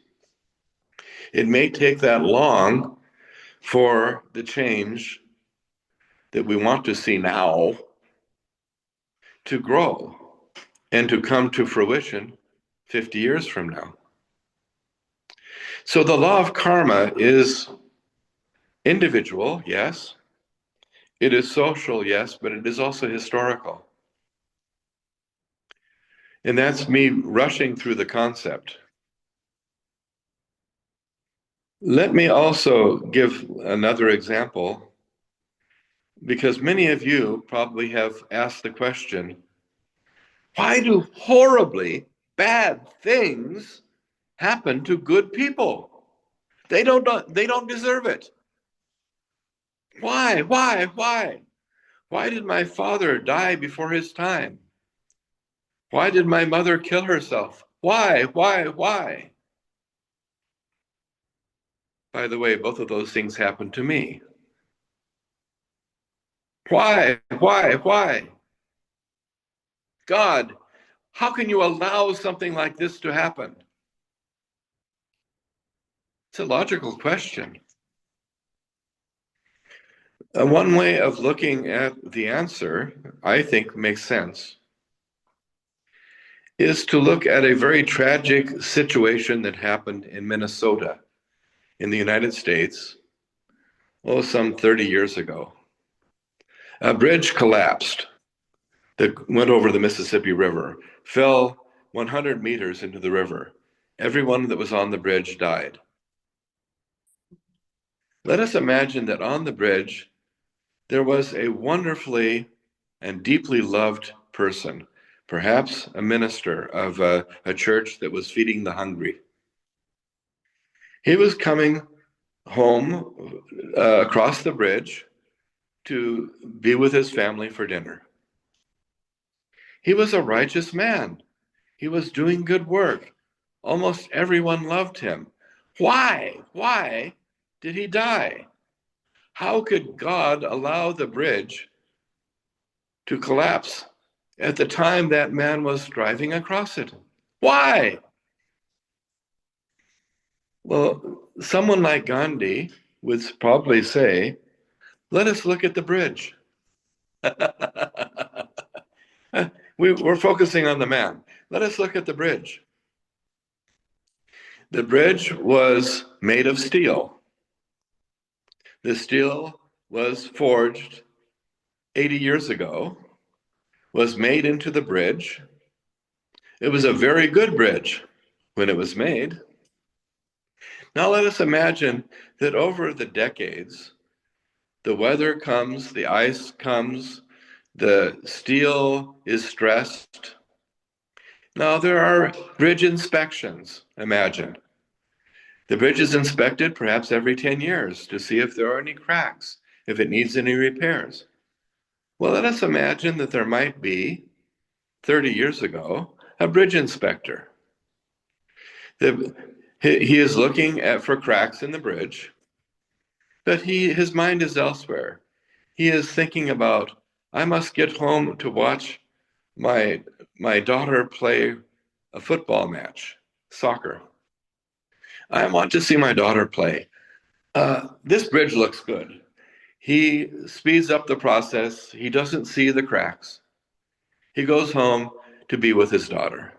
[SPEAKER 1] It may take that long for the change that we want to see now to grow and to come to fruition 50 years from now. So the law of karma is individual, yes. It is social, yes, but it is also historical. And that's me rushing through the concept. Let me also give another example, because many of you probably have asked the question, why do horribly bad things happen to good people? They don't deserve it. Why? Why did my father die before his time? Why did my mother kill herself? Why? By the way, both of those things happened to me. Why? God, how can you allow something like this to happen? It's a logical question. One way of looking at the answer, I think makes sense, is to look at a very tragic situation that happened in Minnesota in the United States, some 30 years ago. A bridge collapsed that went over the Mississippi River, fell 100 meters into the river. Everyone that was on the bridge died. Let us imagine that on the bridge, there was a wonderfully and deeply loved person, perhaps a minister of a church that was feeding the hungry. He was coming home across the bridge to be with his family for dinner. He was a righteous man. He was doing good work. Almost everyone loved him. Why? Why did he die? How could God allow the bridge to collapse at the time that man was driving across it? Why? Well, someone like Gandhi would probably say, let us look at the bridge. We're focusing on the man. Let us look at the bridge. The bridge was made of steel. The steel was forged 80 years ago, was made into the bridge. It was a very good bridge when it was made. Now let us imagine that over the decades, the weather comes, the ice comes, the steel is stressed. Now there are bridge inspections, imagine. The bridge is inspected perhaps every 10 years to see if there are any cracks, if it needs any repairs. Well, let us imagine that there might be, 30 years ago, a bridge inspector. He is looking for cracks in the bridge, but his mind is elsewhere. He is thinking about, I must get home to watch my daughter play a football match, soccer. I want to see my daughter play. This bridge looks good. He speeds up the process. He doesn't see the cracks. He goes home to be with his daughter.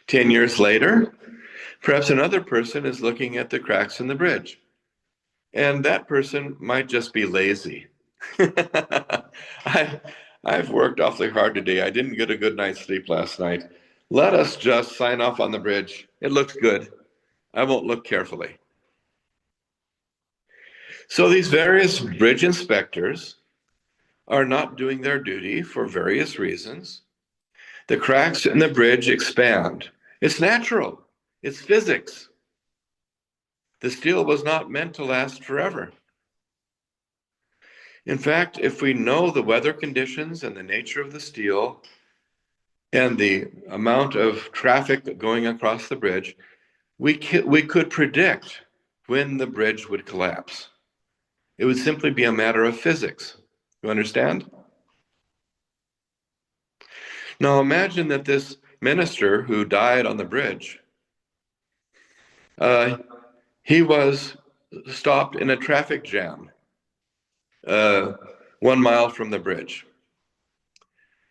[SPEAKER 1] 10 years later, perhaps another person is looking at the cracks in the bridge. And that person might just be lazy. I've worked awfully hard today. I didn't get a good night's sleep last night. Let us just sign off on the bridge. It looks good. I won't look carefully. So these various bridge inspectors are not doing their duty for various reasons. The cracks in the bridge expand. It's natural. It's physics. The steel was not meant to last forever. In fact, if we know the weather conditions and the nature of the steel and the amount of traffic going across the bridge, we could predict when the bridge would collapse. It would simply be a matter of physics. You understand? Now imagine that this minister who died on the bridge He was stopped in a traffic jam 1 mile from the bridge.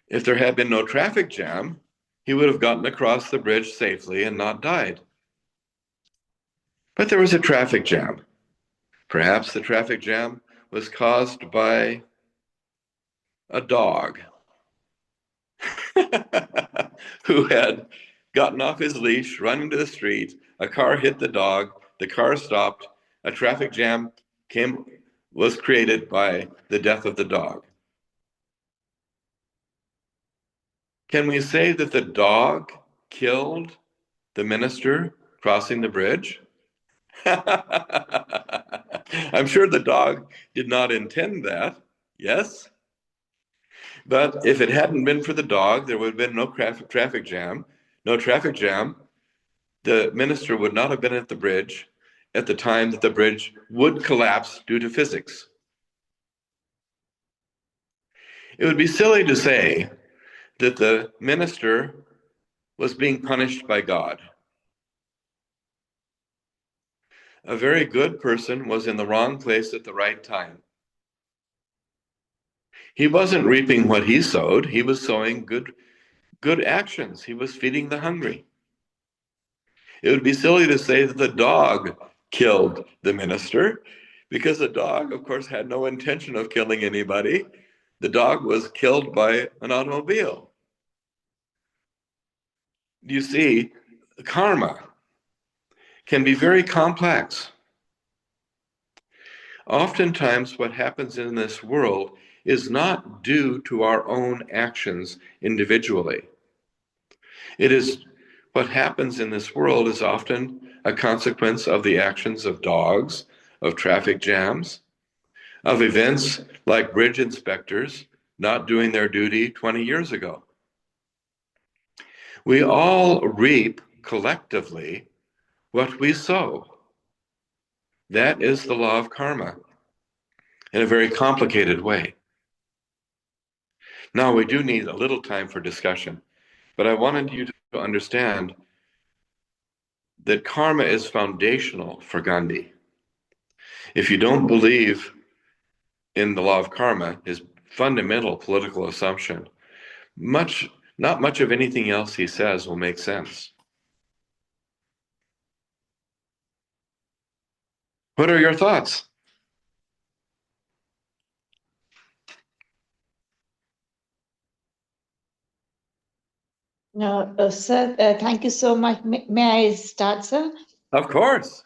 [SPEAKER 1] If there had been no traffic jam, he would have gotten across the bridge safely and not died. But there was a traffic jam. Perhaps the traffic jam was caused by a dog who had gotten off his leash, run into the street. A car hit the dog. The car stopped. A traffic jam was created by the death of the dog. Can we say that the dog killed the minister crossing the bridge? I'm sure the dog did not intend that, yes? But if it hadn't been for the dog, there would have been no traffic jam. No traffic jam. The minister would not have been at the bridge at the time that the bridge would collapse due to physics. It would be silly to say that the minister was being punished by God. A very good person was in the wrong place at the right time. He wasn't reaping what he sowed. He was sowing good actions. He was feeding the hungry. It would be silly to say that the dog killed the minister, because the dog, of course, had no intention of killing anybody. The dog was killed by an automobile. You see, karma can be very complex. Oftentimes, what happens in this world is not due to our own actions individually. It is what happens in this world is often a consequence of the actions of dogs, of traffic jams, of events like bridge inspectors not doing their duty 20 years ago. We all reap collectively what we sow. That is the law of karma in a very complicated way. Now, we do need a little time for discussion, but I wanted you to understand that karma is foundational for Gandhi. If you don't believe in the law of karma, his fundamental political assumption, not much of anything else he says will make sense. What are your thoughts?
[SPEAKER 4] No, sir, thank you so much. May I start, sir?
[SPEAKER 1] Of course.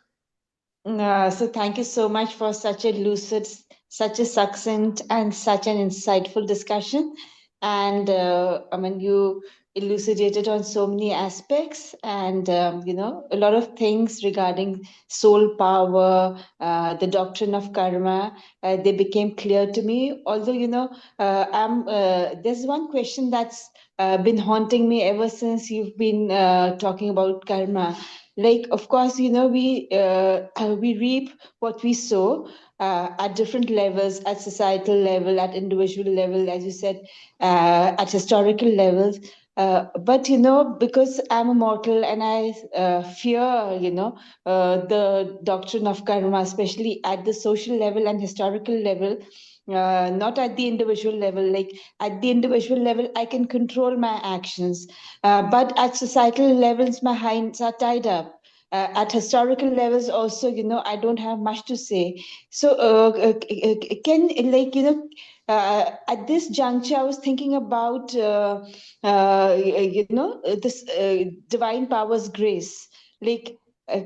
[SPEAKER 4] So thank you so much for such a lucid, such a succinct, and such an insightful discussion. And I mean, you elucidated on so many aspects, and a lot of things regarding soul power, the doctrine of karma. They became clear to me. Although there's one question that's been haunting me ever since you've been talking about karma. Like, of course, we reap what we sow at different levels, at societal level, at individual level, as you said, at historical levels. But because I'm a mortal and I fear the doctrine of karma, especially at the social level and historical level, not at the individual level. Like, at the individual level, I can control my actions, but at societal levels, my hands are tied up. At historical levels, also, I don't have much to say. So, can at this juncture, I was thinking about this divine powers grace. Like,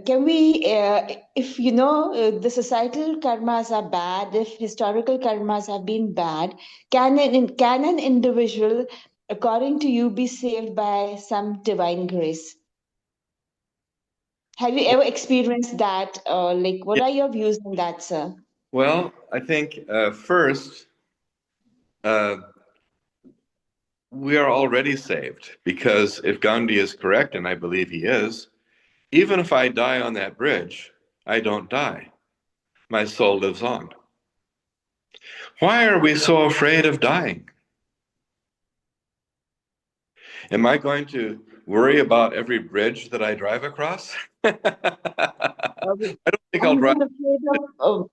[SPEAKER 4] can we, if the societal karmas are bad, if historical karmas have been bad, can an individual, according to you, be saved by some divine grace? Have you ever experienced that? Like, what are your views on that, sir?
[SPEAKER 1] Well, I think first, we are already saved, because if Gandhi is correct, and I believe he is, even if I die on that bridge, I don't die. My soul lives on. Why are we so afraid of dying? Am I going to worry about every bridge that I drive across? I don't think I'll drive.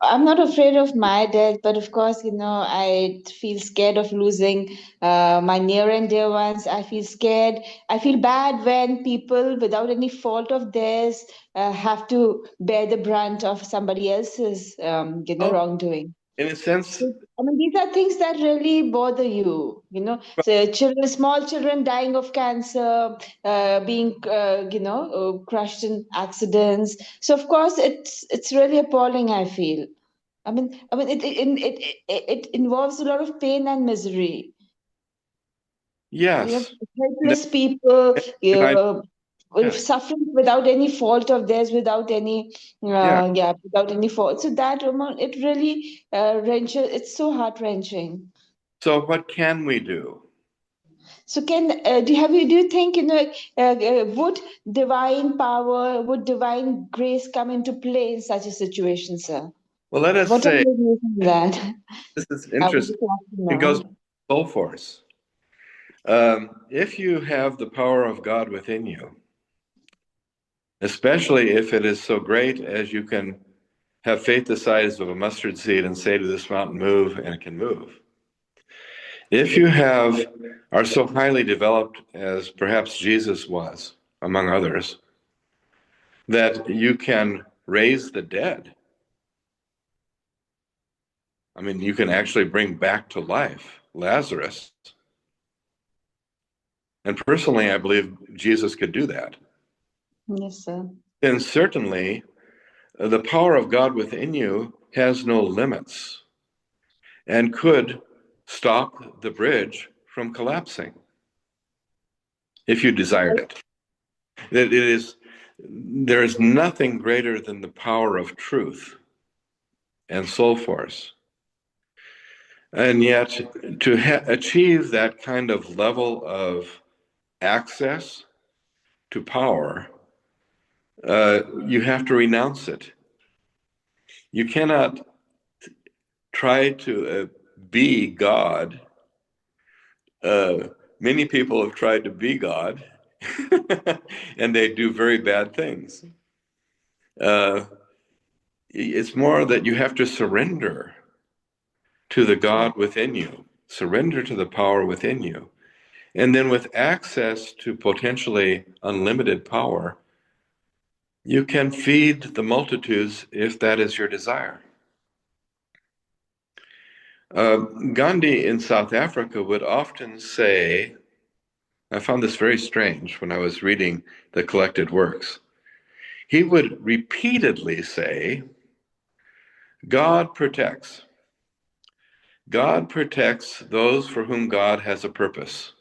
[SPEAKER 4] I'm not afraid of my death, but of course, I feel scared of losing my near and dear ones. I feel scared. I feel bad when people, without any fault of theirs, have to bear the brunt of somebody else's,
[SPEAKER 1] Oh,
[SPEAKER 4] wrongdoing.
[SPEAKER 1] in a sense,
[SPEAKER 4] I mean, these are things that really bother you. So children, small children dying of cancer, being, crushed in accidents. So of course, it's really appalling, I feel. I mean, it involves a lot of pain and misery.
[SPEAKER 1] yes.
[SPEAKER 4] Helpless people,
[SPEAKER 1] And I,
[SPEAKER 4] with
[SPEAKER 1] yes,
[SPEAKER 4] suffering without any fault of theirs, without any,
[SPEAKER 1] yeah.
[SPEAKER 4] without any fault. So that amount, it really wrenches. It's so heart wrenching.
[SPEAKER 1] So what can we do?
[SPEAKER 4] So do you think would divine power, would divine grace come into play in such a situation, sir?
[SPEAKER 1] Well, let us
[SPEAKER 4] What are
[SPEAKER 1] say
[SPEAKER 4] your views on that?
[SPEAKER 1] this is
[SPEAKER 4] I would
[SPEAKER 1] interesting.
[SPEAKER 4] just like to
[SPEAKER 1] It goes to
[SPEAKER 4] know.
[SPEAKER 1] soul force. If you have the power of God within you, especially if it is so great as you can have faith the size of a mustard seed and say to this mountain, move, and it can move. If you are so highly developed as perhaps Jesus was, among others, that you can raise the dead. I mean, you can actually bring back to life Lazarus. And personally, I believe Jesus could do that.
[SPEAKER 4] Yes, sir.
[SPEAKER 1] Then certainly the power of God within you has no limits and could stop the bridge from collapsing if you desired it. There is nothing greater than the power of truth and soul force. And yet, to achieve that kind of level of access to power, you have to renounce it. You cannot try to be God. Many people have tried to be God, and they do very bad things. It's more that you have to surrender to the God within you, surrender to the power within you. And then, with access to potentially unlimited power, you can feed the multitudes if that is your desire. Gandhi in South Africa would often say, I found this very strange when I was reading the collected works. He would repeatedly say, God protects. God protects those for whom God has a purpose.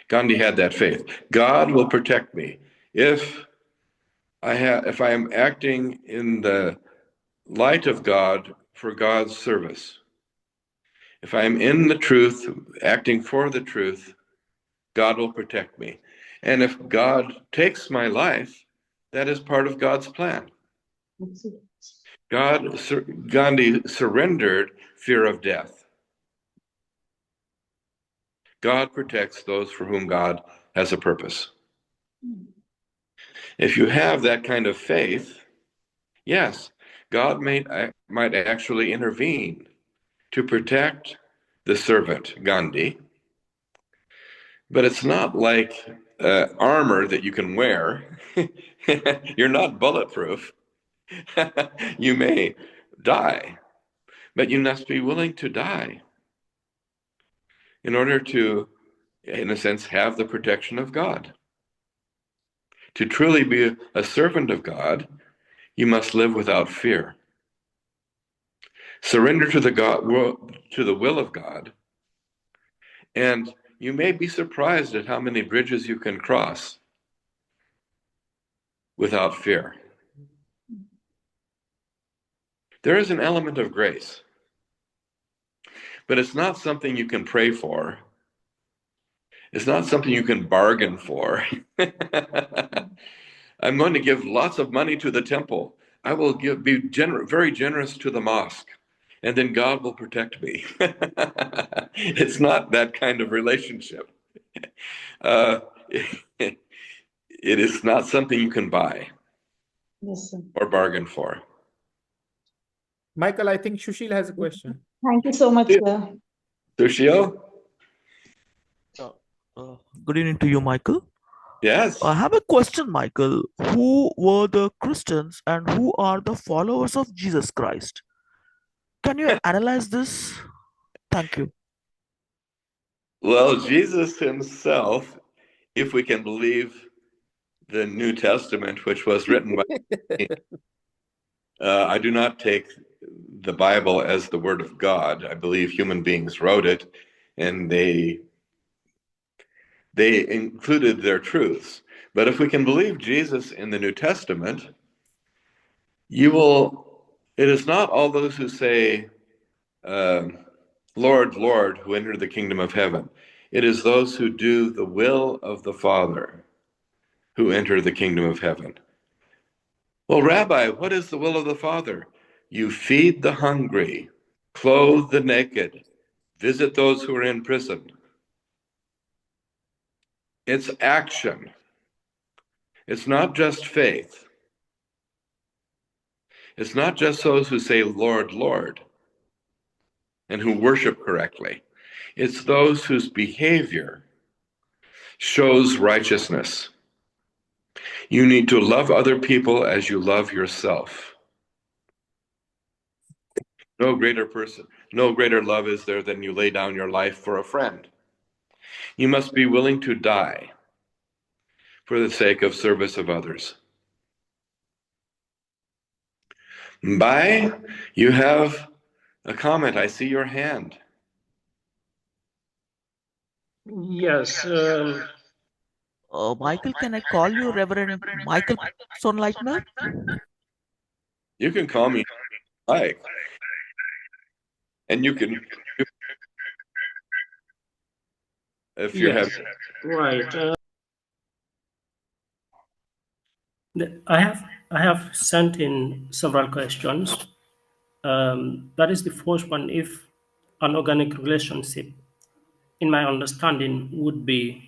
[SPEAKER 1] Gandhi had that faith. God will protect me. If I am acting in the light of God for God's service, if I am in the truth, acting for the truth, God will protect me. And if God takes my life, that is part of God's plan. Gandhi surrendered fear of death. God protects those for whom God has a purpose. If you have that kind of faith, yes, God might actually intervene to protect the servant, Gandhi. But it's not like armor that you can wear. You're not bulletproof. You may die, but you must be willing to die in order to, in a sense, have the protection of God. To truly be a servant of God, you must live without fear. Surrender to the will of God, and you may be surprised at how many bridges you can cross without fear. There is an element of grace, but it's not something you can pray for. It's not something you can bargain for. I'm going to give lots of money to the temple. I will be very generous to the mosque, and then God will protect me. It's not that kind of relationship. It is not something you can buy.
[SPEAKER 4] Yes, sir.
[SPEAKER 1] or bargain for.
[SPEAKER 2] Michael, I think Shushil has a question.
[SPEAKER 4] Thank you so much, sir.
[SPEAKER 1] Sushil?
[SPEAKER 5] Uh, Good evening to you, Michael.
[SPEAKER 1] Yes.
[SPEAKER 5] I have a question, Michael. Who were the Christians and who are the followers of Jesus Christ? Can you analyze this? Thank you.
[SPEAKER 1] Well, Jesus himself, if we can believe the New Testament, which was written by me, I do not take the Bible as the Word of God. I believe human beings wrote it, and they included their truths. But if we can believe Jesus in the New Testament, you will. It is not all those who say, Lord, Lord, who enter the kingdom of heaven. It is those who do the will of the Father who enter the kingdom of heaven. Well, Rabbi, what is the will of the Father? You feed the hungry, clothe the naked, visit those who are in prison. It's action. It's not just faith. It's not just those who say, Lord, Lord, and who worship correctly. It's those whose behavior shows righteousness. You need to love other people as you love yourself. No greater love is there than you lay down your life for a friend. You must be willing to die for the sake of service of others. Bai, you have a comment. I see your hand.
[SPEAKER 3] Yes.
[SPEAKER 5] Michael, can I call you Reverend Michael Sonlightner?
[SPEAKER 1] You can call me Mike. And you can, if you have.
[SPEAKER 3] Yes. Right. I have sent in several questions. That is the first one. If an organic relationship, in my understanding, would be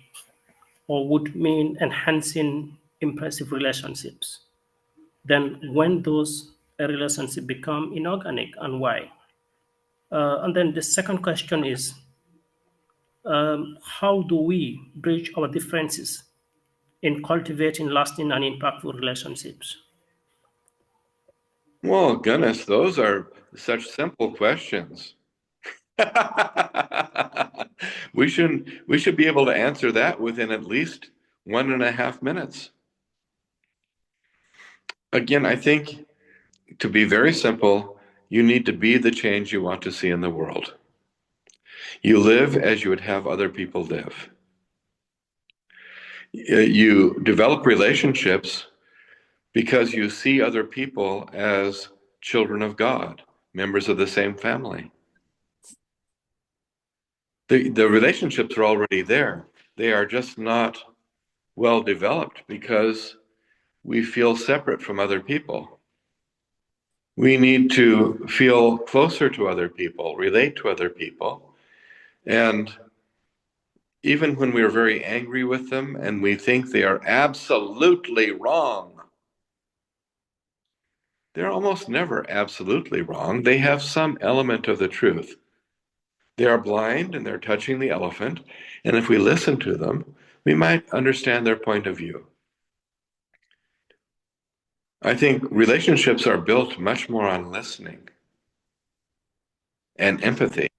[SPEAKER 3] or would mean enhancing impressive relationships, then when those relationships become inorganic and why? And then the second question is, how do we bridge our differences in cultivating lasting and impactful relationships?
[SPEAKER 1] Well, goodness, those are such simple questions. We should be able to answer that within at least 1.5 minutes. Again, I think to be very simple, you need to be the change you want to see in the world. You live as you would have other people live. You develop relationships because you see other people as children of God, members of the same family. The relationships are already there. They are just not well developed because we feel separate from other people. We need to feel closer to other people, relate to other people. And even when we are very angry with them and we think they are absolutely wrong, they're almost never absolutely wrong. They have some element of the truth. They are blind and they're touching the elephant. And if we listen to them, we might understand their point of view. I think relationships are built much more on listening and empathy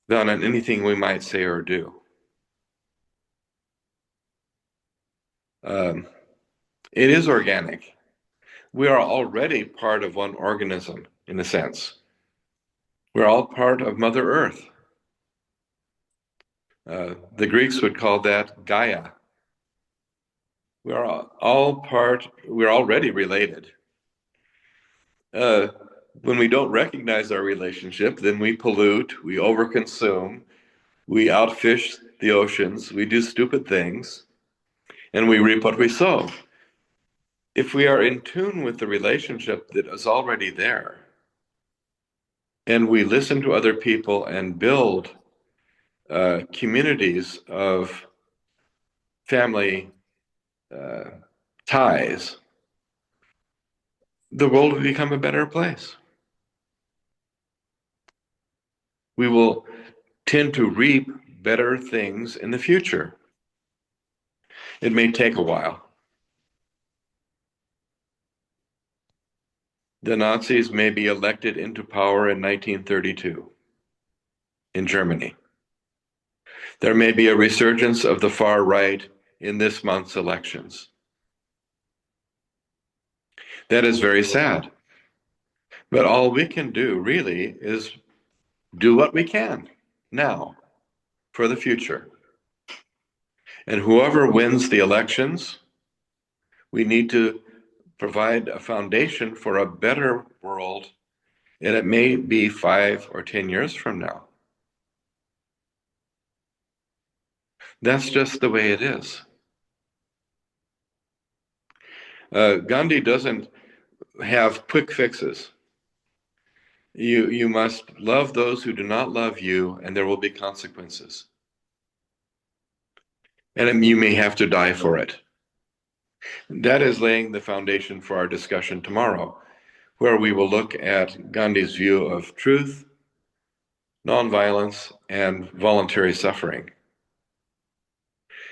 [SPEAKER 1] than on anything we might say or do. It is organic. We are already part of one organism, in a sense. We're all part of Mother Earth. The Greeks would call that Gaia. We're already related. When we don't recognize our relationship, then we pollute, we overconsume, we outfish the oceans, we do stupid things, and we reap what we sow. If we are in tune with the relationship that is already there, and we listen to other people and build communities of family ties, the world will become a better place. We will tend to reap better things in the future. It may take a while. The Nazis may be elected into power in 1932 in Germany. There may be a resurgence of the far right in this month's elections. That is very sad. But all we can do really is do what we can now for the future. And whoever wins the elections, we need to provide a foundation for a better world, and it may be 5 or 10 years from now. That's just the way it is. Gandhi doesn't have quick fixes. You must love those who do not love you, and there will be consequences. And you may have to die for it. That is laying the foundation for our discussion tomorrow, where we will look at Gandhi's view of truth, nonviolence, and voluntary suffering.